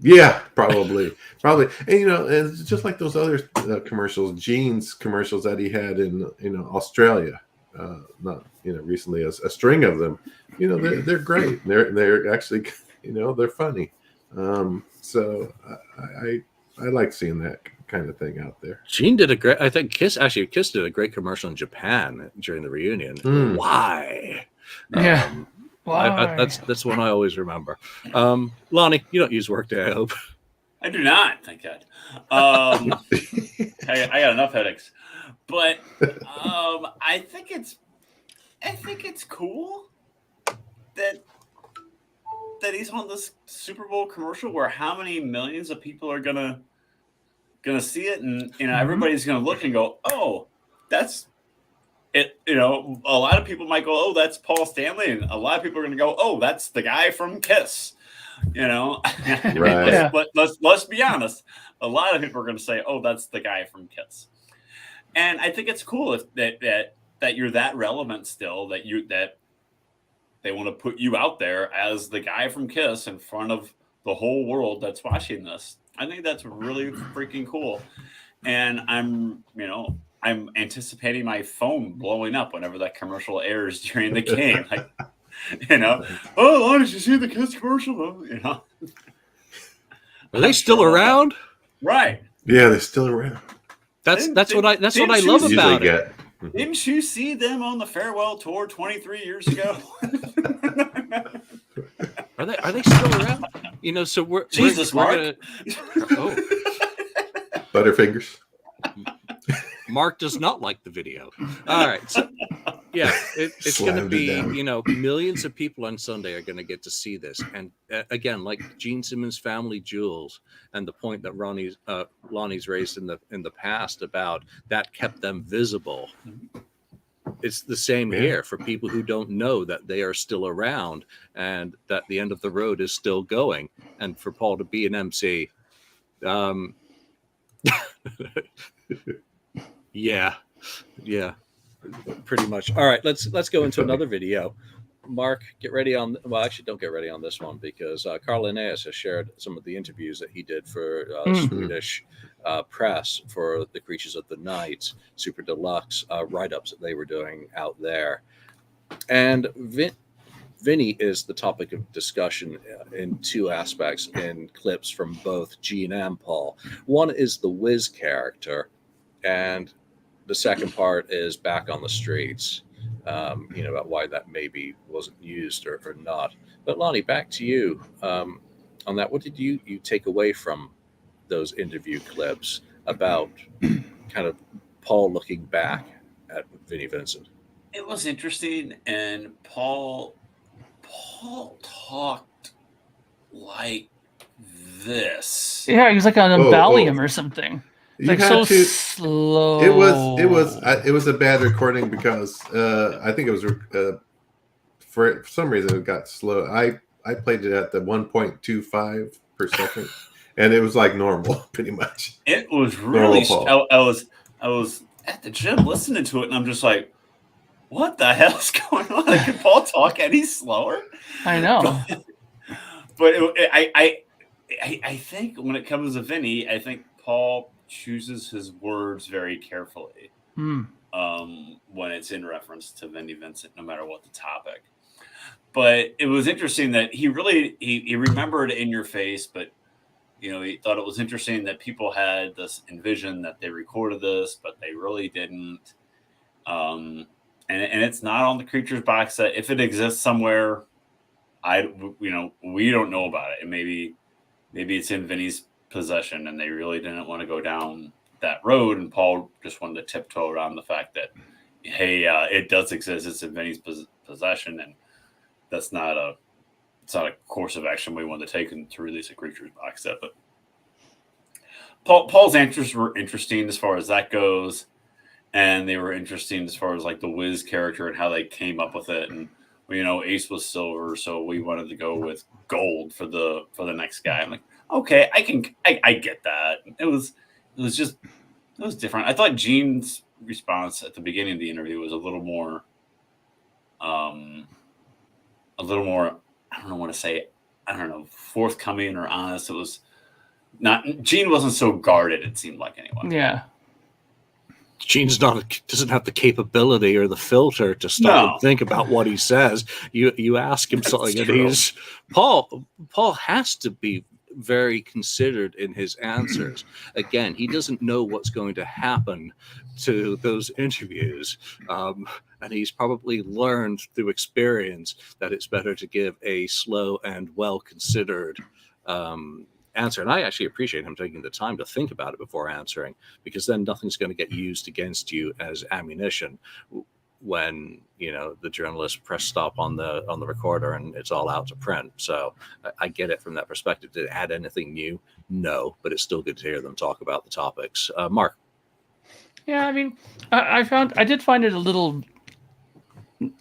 Yeah, probably. And it's just like those other commercials, jeans commercials that he had in Australia. Not recently, a string of them. They're great. They're actually they're funny. So I like seeing that kind of thing out there. Gene did a great. I think Kiss did a great commercial in Japan during the reunion. Why? Yeah. That's one I always remember. Lonnie, you don't use Workday, I hope. I do not, thank God. I got enough headaches, but I think it's cool that he's on this Super Bowl commercial where how many millions of people are gonna see it, and everybody's gonna look and go, oh, that's it. A lot of people might go, oh, that's Paul Stanley, and a lot of people are gonna go, oh, that's the guy from Kiss. Right. Let's be honest. A lot of people are gonna say, oh, that's the guy from Kiss, and I think it's cool that you're that relevant still, that they want to put you out there as the guy from Kiss in front of the whole world that's watching this. I think that's really freaking cool. And I'm anticipating my phone blowing up whenever that commercial airs during the game. Like, oh, why did you see the Kiss commercial? Are they still around? Right. Yeah, they're still around. That's what I love about it. Didn't you see them on the farewell tour 23 years ago? Are they still around? So we're Mark. Oh. Butterfingers. Mark does not like the video. All right. So, yeah, it's going to be, millions of people on Sunday are going to get to see this. And again, like Gene Simmons' Family Jewels, and the point that Lonnie's raised in the past about that kept them visible. It's the same here for people who don't know that they are still around and that the end of the road is still going. And for Paul to be an MC, yeah, pretty much. All right, let's go into another video. Mark, get ready on. Well, actually, don't get ready on this one because Carl Linnaeus has shared some of the interviews that he did for Swedish press for the Creatures of the Night Super Deluxe write-ups that they were doing out there. And Vinny is the topic of discussion in two aspects in clips from both Gene and Paul. One is the Wiz character, and the second part is back on the streets, about why that maybe wasn't used or not. But Lonnie, back to you on that. What did you take away from those interview clips about kind of Paul looking back at Vinnie Vincent? It was interesting, and Paul talked like this. Yeah, he was like on a Valium or something. It's like so slow. It was a bad recording because I think it was for some reason it got slow. I played it at the 1.25 per second, and it was like normal, pretty much. It was really. I was at the gym listening to it, and I'm just like, what the hell's going on? Like, can Paul talk any slower? I know. But I think when it comes to Vinny, I think Paul chooses his words very carefully when it's in reference to Vinnie Vincent, no matter what the topic. But it was interesting that he remembered In Your Face, but he thought it was interesting that people had this envision that they recorded this, but they really didn't. And it's not on the Creatures box set. If it exists somewhere, we don't know about it. And maybe it's in Vinny's possession, and they really didn't want to go down that road. And Paul just wanted to tiptoe around the fact that, hey, it does exist. It's in Vinny's possession, and it's not a course of action we want to take to release a Creatures box set. But Paul's answers were interesting as far as that goes. And they were interesting as far as like the Wiz character and how they came up with it. And Ace was silver, so we wanted to go with gold for the next guy. I'm like, okay, I get that. It was different. I thought Gene's response at the beginning of the interview was a little more I don't know, forthcoming or honest. It was not. Gene wasn't so guarded. It seemed like anyway. Yeah. Gene's doesn't have the capability or the filter to stop and think about what he says. You ask him something, and Paul has to be very considered in his answers. Again, he doesn't know what's going to happen to those interviews, and he's probably learned through experience that it's better to give a slow and well considered answer. And I actually appreciate him taking the time to think about it before answering, because then nothing's going to get used against you as ammunition when the journalist press stop on the recorder and it's all out to print. So I get it from that perspective. Did it add anything new? No, but it's still good to hear them talk about the topics. Mark. Yeah, I mean, I did find it a little,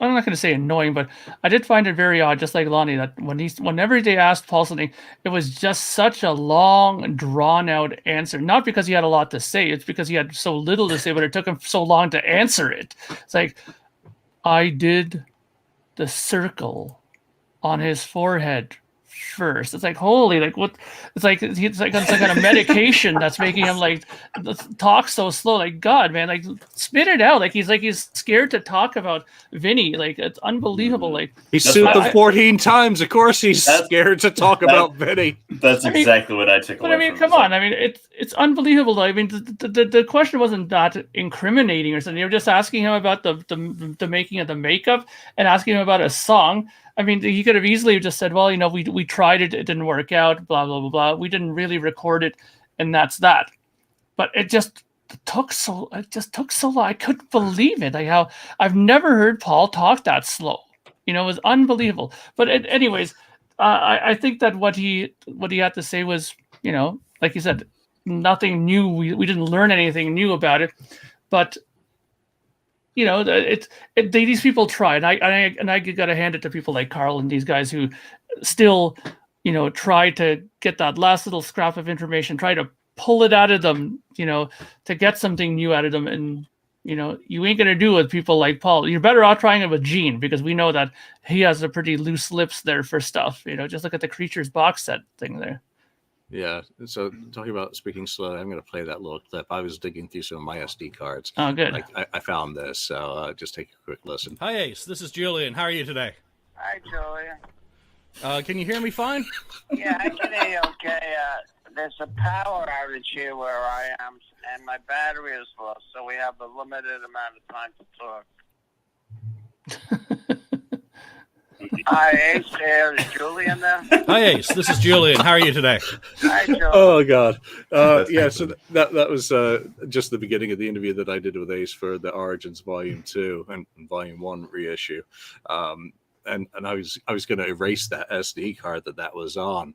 I'm not going to say annoying, but I did find it very odd, just like Lonnie, that whenever they asked Paul something, it was just such a long, drawn-out answer. Not because he had a lot to say, it's because he had so little to say, but it took him so long to answer it. It's like, I did the circle on his forehead first. It's like, holy, like what? It's like on some kind of medication that's making him like talk so slow. Like, God, man, like spit it out. Like he's scared to talk about Vinny. Like, it's unbelievable. Like he's sued them 14 times. Of course, he's scared to talk about Vinny. That's exactly what I took away. But I mean, come on. I mean, it's unbelievable. Though. I mean, the question wasn't that incriminating or something. You were just asking him about the making of the makeup and asking him about a song. I mean, he could have easily just said, well, we tried it, it didn't work out, blah, blah, blah, blah. We didn't really record it, and that's that. But it just took so long. I couldn't believe it. Like how I've never heard Paul talk that slow. It was unbelievable. But anyways, I think that what he had to say was, like you said, nothing new. We didn't learn anything new about it. But these people try, and I gotta hand it to people like Carl and these guys who still, try to get that last little scrap of information, try to pull it out of them, to get something new out of them. And you ain't gonna do it with people like Paul. You're better off trying it with Gene, because we know that he has a pretty loose lips there for stuff. Just look at the Creatures box set thing there. Yeah. So talking about speaking slowly, I'm going to play that little clip. I was digging through some of my SD cards. Oh, good. I found this, so just take a quick listen. Hi, Ace. This is Julian. How are you today? Hi, Julian. Can you hear me fine? Yeah, I can hear you okay. There's a power outage here where I am, and my battery is low, so we have a limited amount of time to talk. Hi, Ace. Here is Julian there. Hi, Ace. This is Julian. How are you today? Hi, Julian. Oh God! Yeah, so that was just the beginning of the interview that I did with Ace for the Origins Volume 2 and Volume 1 reissue, and I was going to erase that SD card that was on.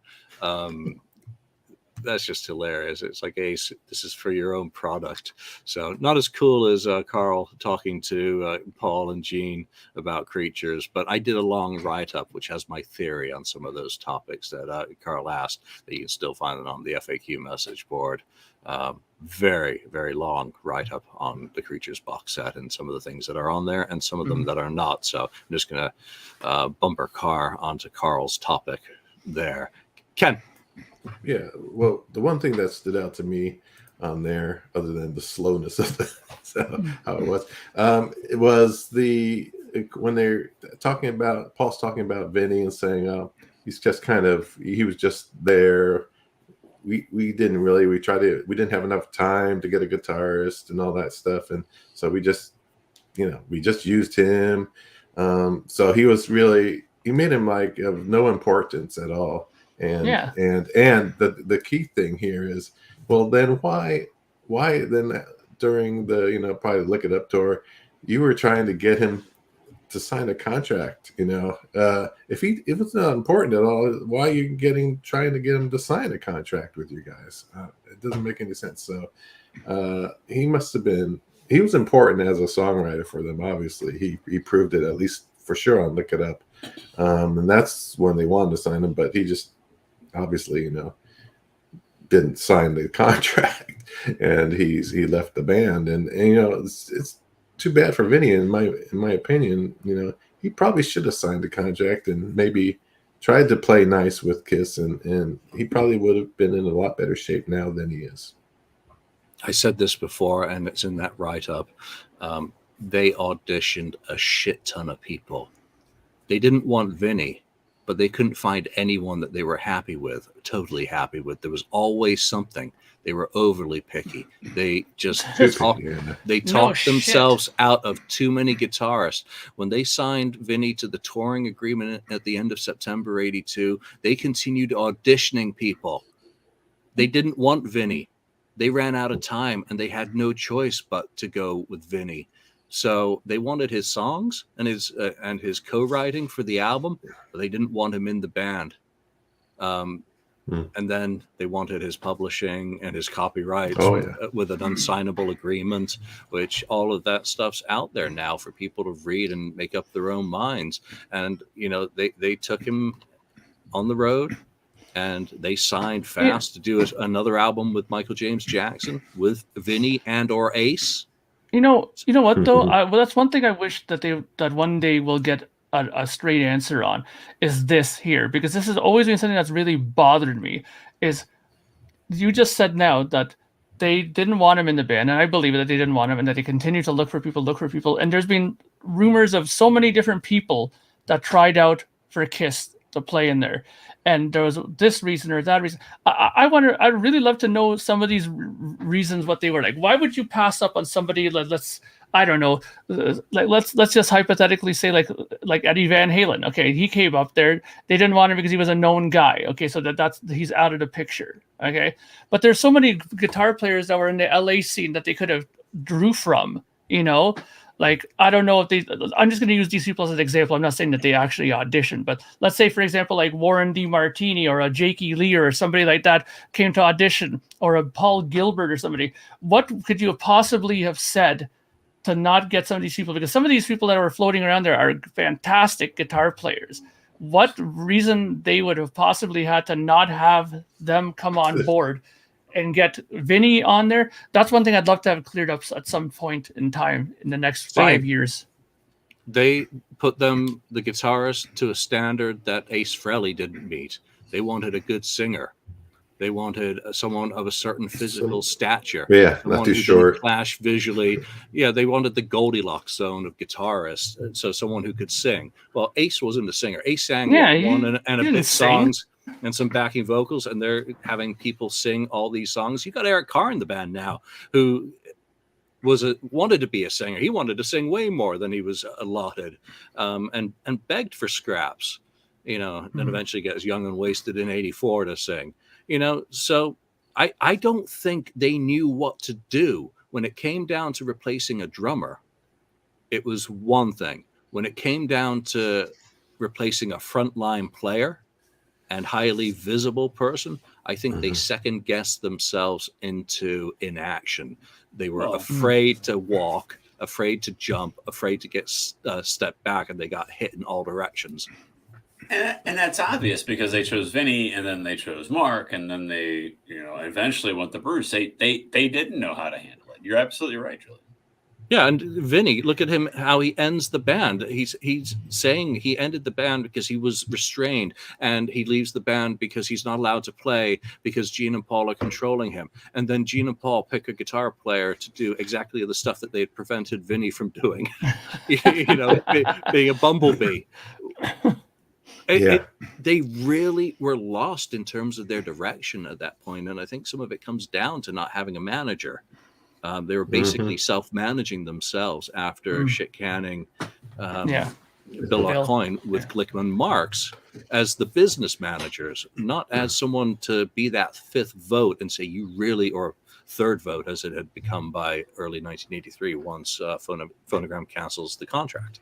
That's just hilarious. It's like, Ace, this is for your own product. So not as cool as Carl talking to Paul and Gene about creatures, but I did a long write-up which has my theory on some of those topics that Carl asked, that you can still find it on the FAQ message board. Very, very long write-up on the creatures box set and some of the things that are on there and some of them that are not. So I'm just going to bumper car onto Carl's topic there. Ken. Yeah, well, the one thing that stood out to me on there, other than the slowness of how it was when they're talking about, Paul's talking about Vinny and saying, he's just he was just there. We didn't have enough time to get a guitarist and all that stuff, and so we just used him. So he made him like of no importance at all. And the key thing here is, well, then why then during the probably Lick It Up tour, you were trying to get him to sign a contract? If it's not important at all, why are you trying to get him to sign a contract with you guys? It doesn't make any sense. So he was important as a songwriter for them. Obviously, he proved it, at least for sure, on Lick It Up, and that's when they wanted to sign him, but he just obviously didn't sign the contract, and he left the band, and it's too bad for Vinny. In my opinion, he probably should have signed the contract and maybe tried to play nice with Kiss, and he probably would have been in a lot better shape now than he is. I said this before, and it's in that write-up. They auditioned a shit ton of people. They didn't want Vinny, but they couldn't find anyone that they were totally happy with. There was always something. They were overly picky. They just talked themselves out of too many guitarists. When they signed Vinny to the touring agreement at the end of September 82, they continued auditioning people. They didn't want Vinny. They ran out of time, and they had no choice but to go with Vinny. So they wanted his songs and his co-writing for the album, but they didn't want him in the band. And then they wanted his publishing and his copyrights with an unsignable agreement, which all of that stuff's out there now for people to read and make up their own minds. And, they took him on the road, and they signed fast to do another album with Michael James Jackson, with Vinny and or Ace. You know what though? That's one thing I wish that one day we'll get a straight answer on, is this here, because this has always been something that's really bothered me. Is you just said now that they didn't want him in the band, and I believe that they didn't want him, and that they continue to look for people, and there's been rumors of so many different people that tried out for Kiss to play in there, and there was this reason or that reason. I wonder, I'd really love to know some of these reasons, what they were like. Why would you pass up on somebody? I don't know, let's just hypothetically say like Eddie Van Halen. Okay, he came up there. They didn't want him because he was a known guy. Okay, so he's out of the picture. Okay, but there's so many guitar players that were in the LA scene that they could have drew from. Like, I don't know if I'm just going to use these people as an example. I'm not saying that they actually auditioned, but let's say, for example, like Warren DeMartini or a Jakey Lee or somebody like that came to audition, or a Paul Gilbert or somebody. What could you possibly have said to not get some of these people? Because some of these people that are floating around there are fantastic guitar players. What reason they would have possibly had to not have them come on board and get Vinny on there? That's one thing I'd love to have cleared up at some point in time in the next 5 years. They put the guitarist, to a standard that Ace Frehley didn't meet. They wanted a good singer. They wanted someone of a certain physical stature. Yeah, someone not too who didn't short. clash visually. Yeah, they wanted the Goldilocks zone of guitarists, so someone who could sing. Well, Ace wasn't a singer. Ace sang Yeah, one he and a didn't bit sing. songs and some backing vocals, and they're having people sing all these songs. You got Eric Carr in the band now, who wanted to be a singer. He wanted to sing way more than he was allotted, and begged for scraps, and eventually gets Young and Wasted in '84 to sing. So I don't think they knew what to do when it came down to replacing a drummer. It was one thing. When it came down to replacing a frontline player and highly visible person, I think they second guessed themselves into inaction. They were afraid to walk, afraid to jump, afraid to get stepped back, and they got hit in all directions. And that's obvious because they chose Vinny, and then they chose Mark, and then they, eventually went to Bruce. They didn't know how to handle it. You're absolutely right, Julian. Yeah, and Vinny, look at him, how he ends the band. He's saying he ended the band because he was restrained, and he leaves the band because he's not allowed to play because Gene and Paul are controlling him. And then Gene and Paul pick a guitar player to do exactly the stuff that they had prevented Vinny from doing, being a bumblebee. They really were lost in terms of their direction at that point, and I think some of it comes down to not having a manager. They were basically self-managing themselves after shit canning Bill Aucoin with Glickman Marx as the business managers, not as someone to be that fifth vote and say you really, or third vote as it had become by early 1983 once Phonogram cancels the contract.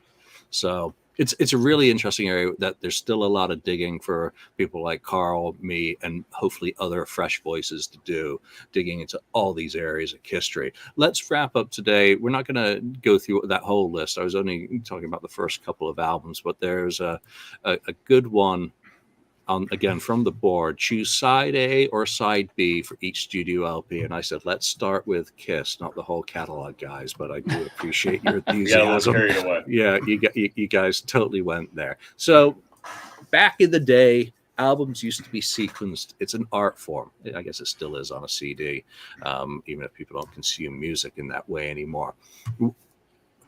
So it's a really interesting area that there's still a lot of digging for people like Carl, me, and hopefully other fresh voices to do, digging into all these areas of history. Let's wrap up today. We're not going to go through that whole list. I was only talking about the first couple of albums, but there's a good one again from the board. Choose side A or side B for each studio LP. And I said, let's start with Kiss, not the whole catalog, guys, but I do appreciate your enthusiasm. Yeah, you guys totally went there. So back in the day, albums used to be sequenced. It's an art form. I guess it still is on a CD, even if people don't consume music in that way anymore.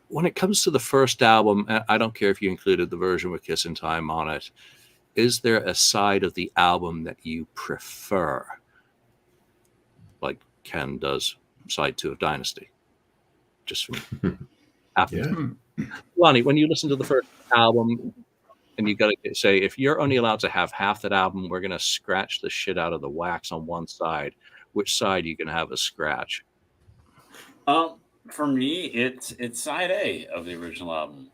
When it comes to the first album, I don't care if you included the version with Kiss in Time on it, is there a side of the album that you prefer? Like Ken does side 2 of Dynasty. Just from Lonnie, when you listen to the first album and you got to say, if you're only allowed to have half that album, we're going to scratch the shit out of the wax on one side. Which side are you going to have a scratch? For me, it's side A of the original album.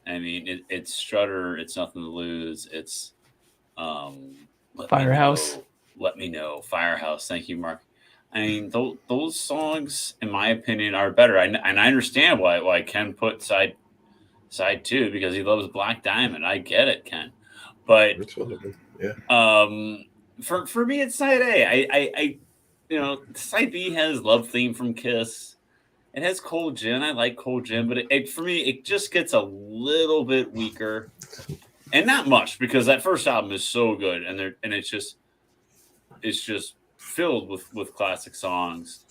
I mean, it's Strutter. It's Nothing to Lose. It's Firehouse. Let Me Know. Firehouse. Thank you, Mark. I mean, those songs, in my opinion, are better. And I understand why Ken put side 2 because he loves Black Diamond. I get it, Ken. But for me, it's side A. Side B has Love Theme from Kiss. It has Cold Gin. I like Cold Gin, but for me, it just gets a little bit weaker, and not much because that first album is so good, and it's just filled with classic songs.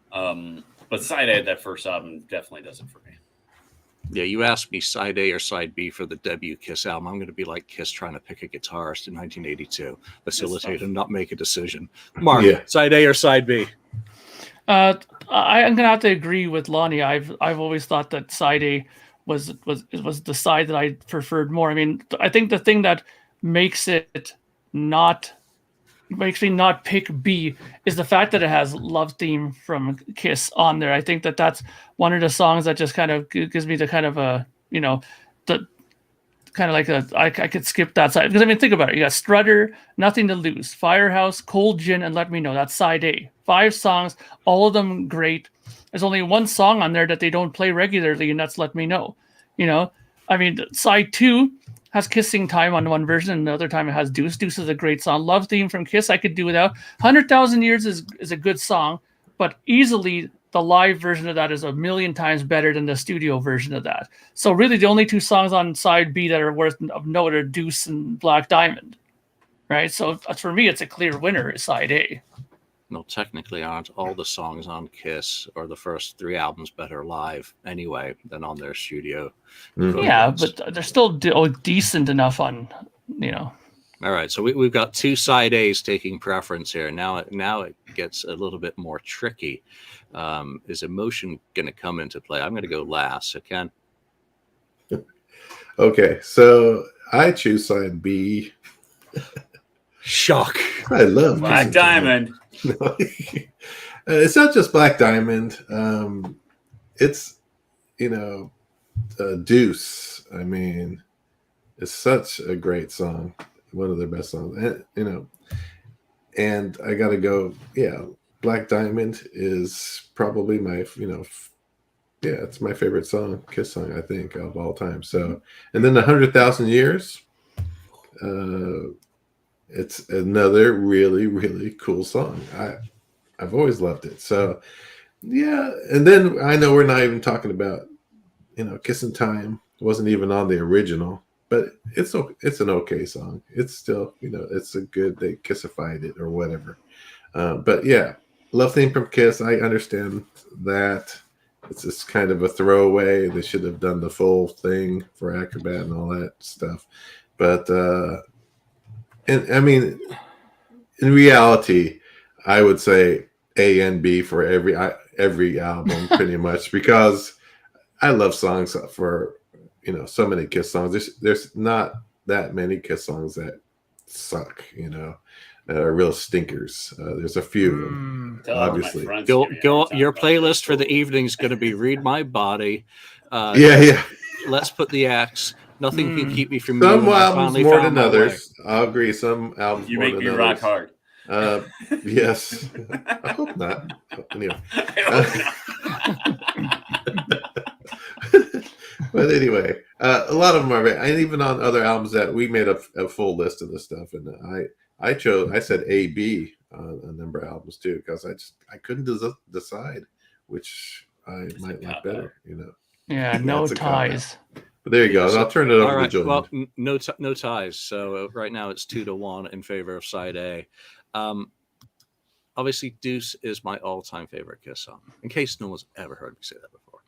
But side A, that first album definitely does it for me. Yeah, you asked me side A or side B for the debut Kiss album. I'm going to be like Kiss trying to pick a guitarist in 1982, facilitate and not make a decision. Mark, side A or side B? I'm gonna have to agree with Lonnie. I've always thought that side A was the side that I preferred more. I mean, I think the thing that makes me not pick B is the fact that it has Love Theme from Kiss on there. I think that's one of the songs that just kind of gives me the kind of I could skip that side because I mean think about it. You got Strutter, Nothing to Lose, Firehouse, Cold Gin, and Let Me Know. That's side A. 5 songs, all of them great. There's only one song on there that they don't play regularly, and that's Let Me Know. I mean, side 2 has Kissing Time on one version, and the other time it has Deuce. Deuce is a great song. Love Theme from Kiss I could do without. 100,000 Years is a good song, but easily the live version of that is a million times better than the studio version of that. So really the only 2 songs on side B that are worth of note are Deuce and Black Diamond. right? So for me, it's a clear winner. Side A. No, technically, aren't all the songs on Kiss or the first 3 albums better live anyway than on their studio? Yeah, but they're still decent enough on, All right, so we've got 2 side A's taking preference here. Now it gets a little bit more tricky. Is emotion going to come into play? I'm going to go last. So Ken? Okay, so I choose side B. Shock. I love Black Diamond. It's not just Black Diamond. It's, Deuce. I mean, it's such a great song. One of their best songs. And I got to go, Black Diamond is probably my, it's my favorite song, Kiss song, I think, of all time. So, and then 100,000 Years. It's another really, really cool song. I've always loved it. So, yeah. And then I know we're not even talking about, Kissin' Time. It wasn't even on the original, but it's an okay song. It's still, it's a good, they kissified it or whatever. But yeah, Love Theme from Kiss. I understand that. It's just kind of a throwaway. They should have done the full thing for Acrobat and all that stuff. But, and I mean, in reality, I would say A and B for every album, pretty much, because I love songs for so many Kiss songs. There's not that many Kiss songs that suck, that are real stinkers. There's a few of them, obviously. Go. Your playlist for the evening is going to be "Read My Body." Yeah. Let's put the X. Nothing can keep me from some you. albums more than others. I'll agree. Some albums You more make than me others. rock hard. Yes. I hope not. Anyway. But anyway, a lot of them are, and even on other albums that we made a full list of the stuff, and I said A, B on a number of albums too, because I couldn't decide which I might like better, Yeah, no ties. But there you go. I'll turn it over to Julian. Well, no ties. So right now it's 2-1 in favor of side A. Obviously, Deuce is my all-time favorite Kiss song. In case no one's ever heard me say that before.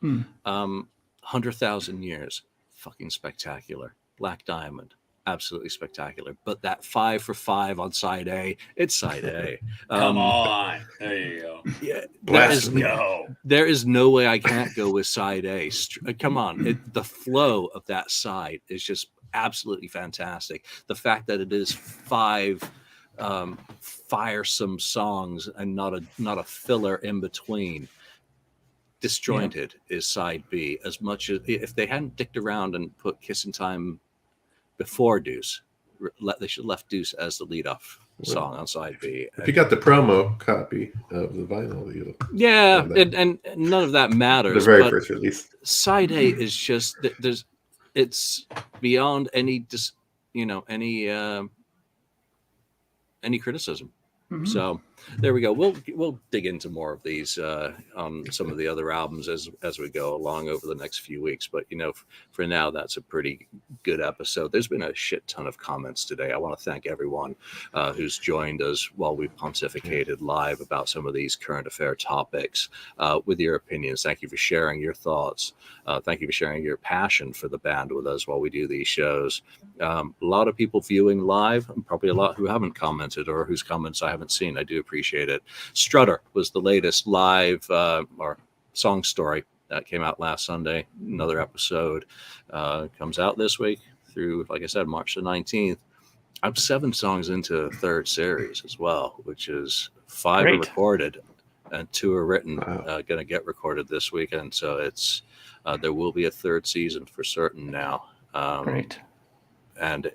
100,000 Years, fucking spectacular. Black Diamond, absolutely spectacular. But that 5 for 5 on side A, it's side A. Come on, there you go. Yeah, Go. there is no way I can't go with side A. Come on, the flow of that side is just absolutely fantastic. The fact that it is 5 firesome songs and not a filler in between. Disjointed is side B. As much as if they hadn't dicked around and put Kissin' Time before Deuce, they should have left Deuce as the lead-off song on side B. If you got the promo copy of the vinyl, and none of that matters. The very first release. Side A is just it's beyond any any criticism. So there we go. We'll dig into more of these on some of the other albums as we go along over the next few weeks. But for now, that's a pretty good episode. There's been a shit ton of comments today. I want to thank everyone who's joined us while we pontificated live about some of these current affair topics with your opinions. Thank you for sharing your thoughts. Thank you for sharing your passion for the band with us while we do these shows. A lot of people viewing live, and probably a lot who haven't commented or whose comments I haven't seen. I do appreciate it. Strutter was the latest live or song story that came out last Sunday. Another episode comes out this week through, like I said, March the 19th. I'm 7 songs into a third series as well, which is 5 are recorded and 2 are written, going to get recorded this weekend. So it's there will be a third season for certain now. Great. And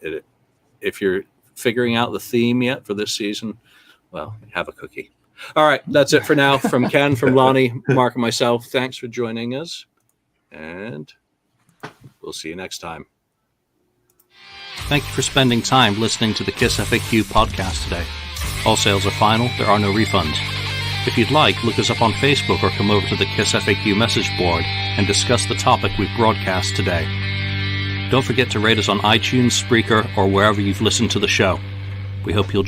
if you're figuring out the theme yet for this season, well, have a cookie. All right, that's it for now. From Ken, from Lonnie, Mark, and myself, thanks for joining us, and we'll see you next time. Thank you for spending time listening to the KissFAQ podcast today. All sales are final. There are no refunds. If you'd like, look us up on Facebook or come over to the KissFAQ message board and discuss the topic we broadcast today. Don't forget to rate us on iTunes, Spreaker, or wherever you've listened to the show. We hope you'll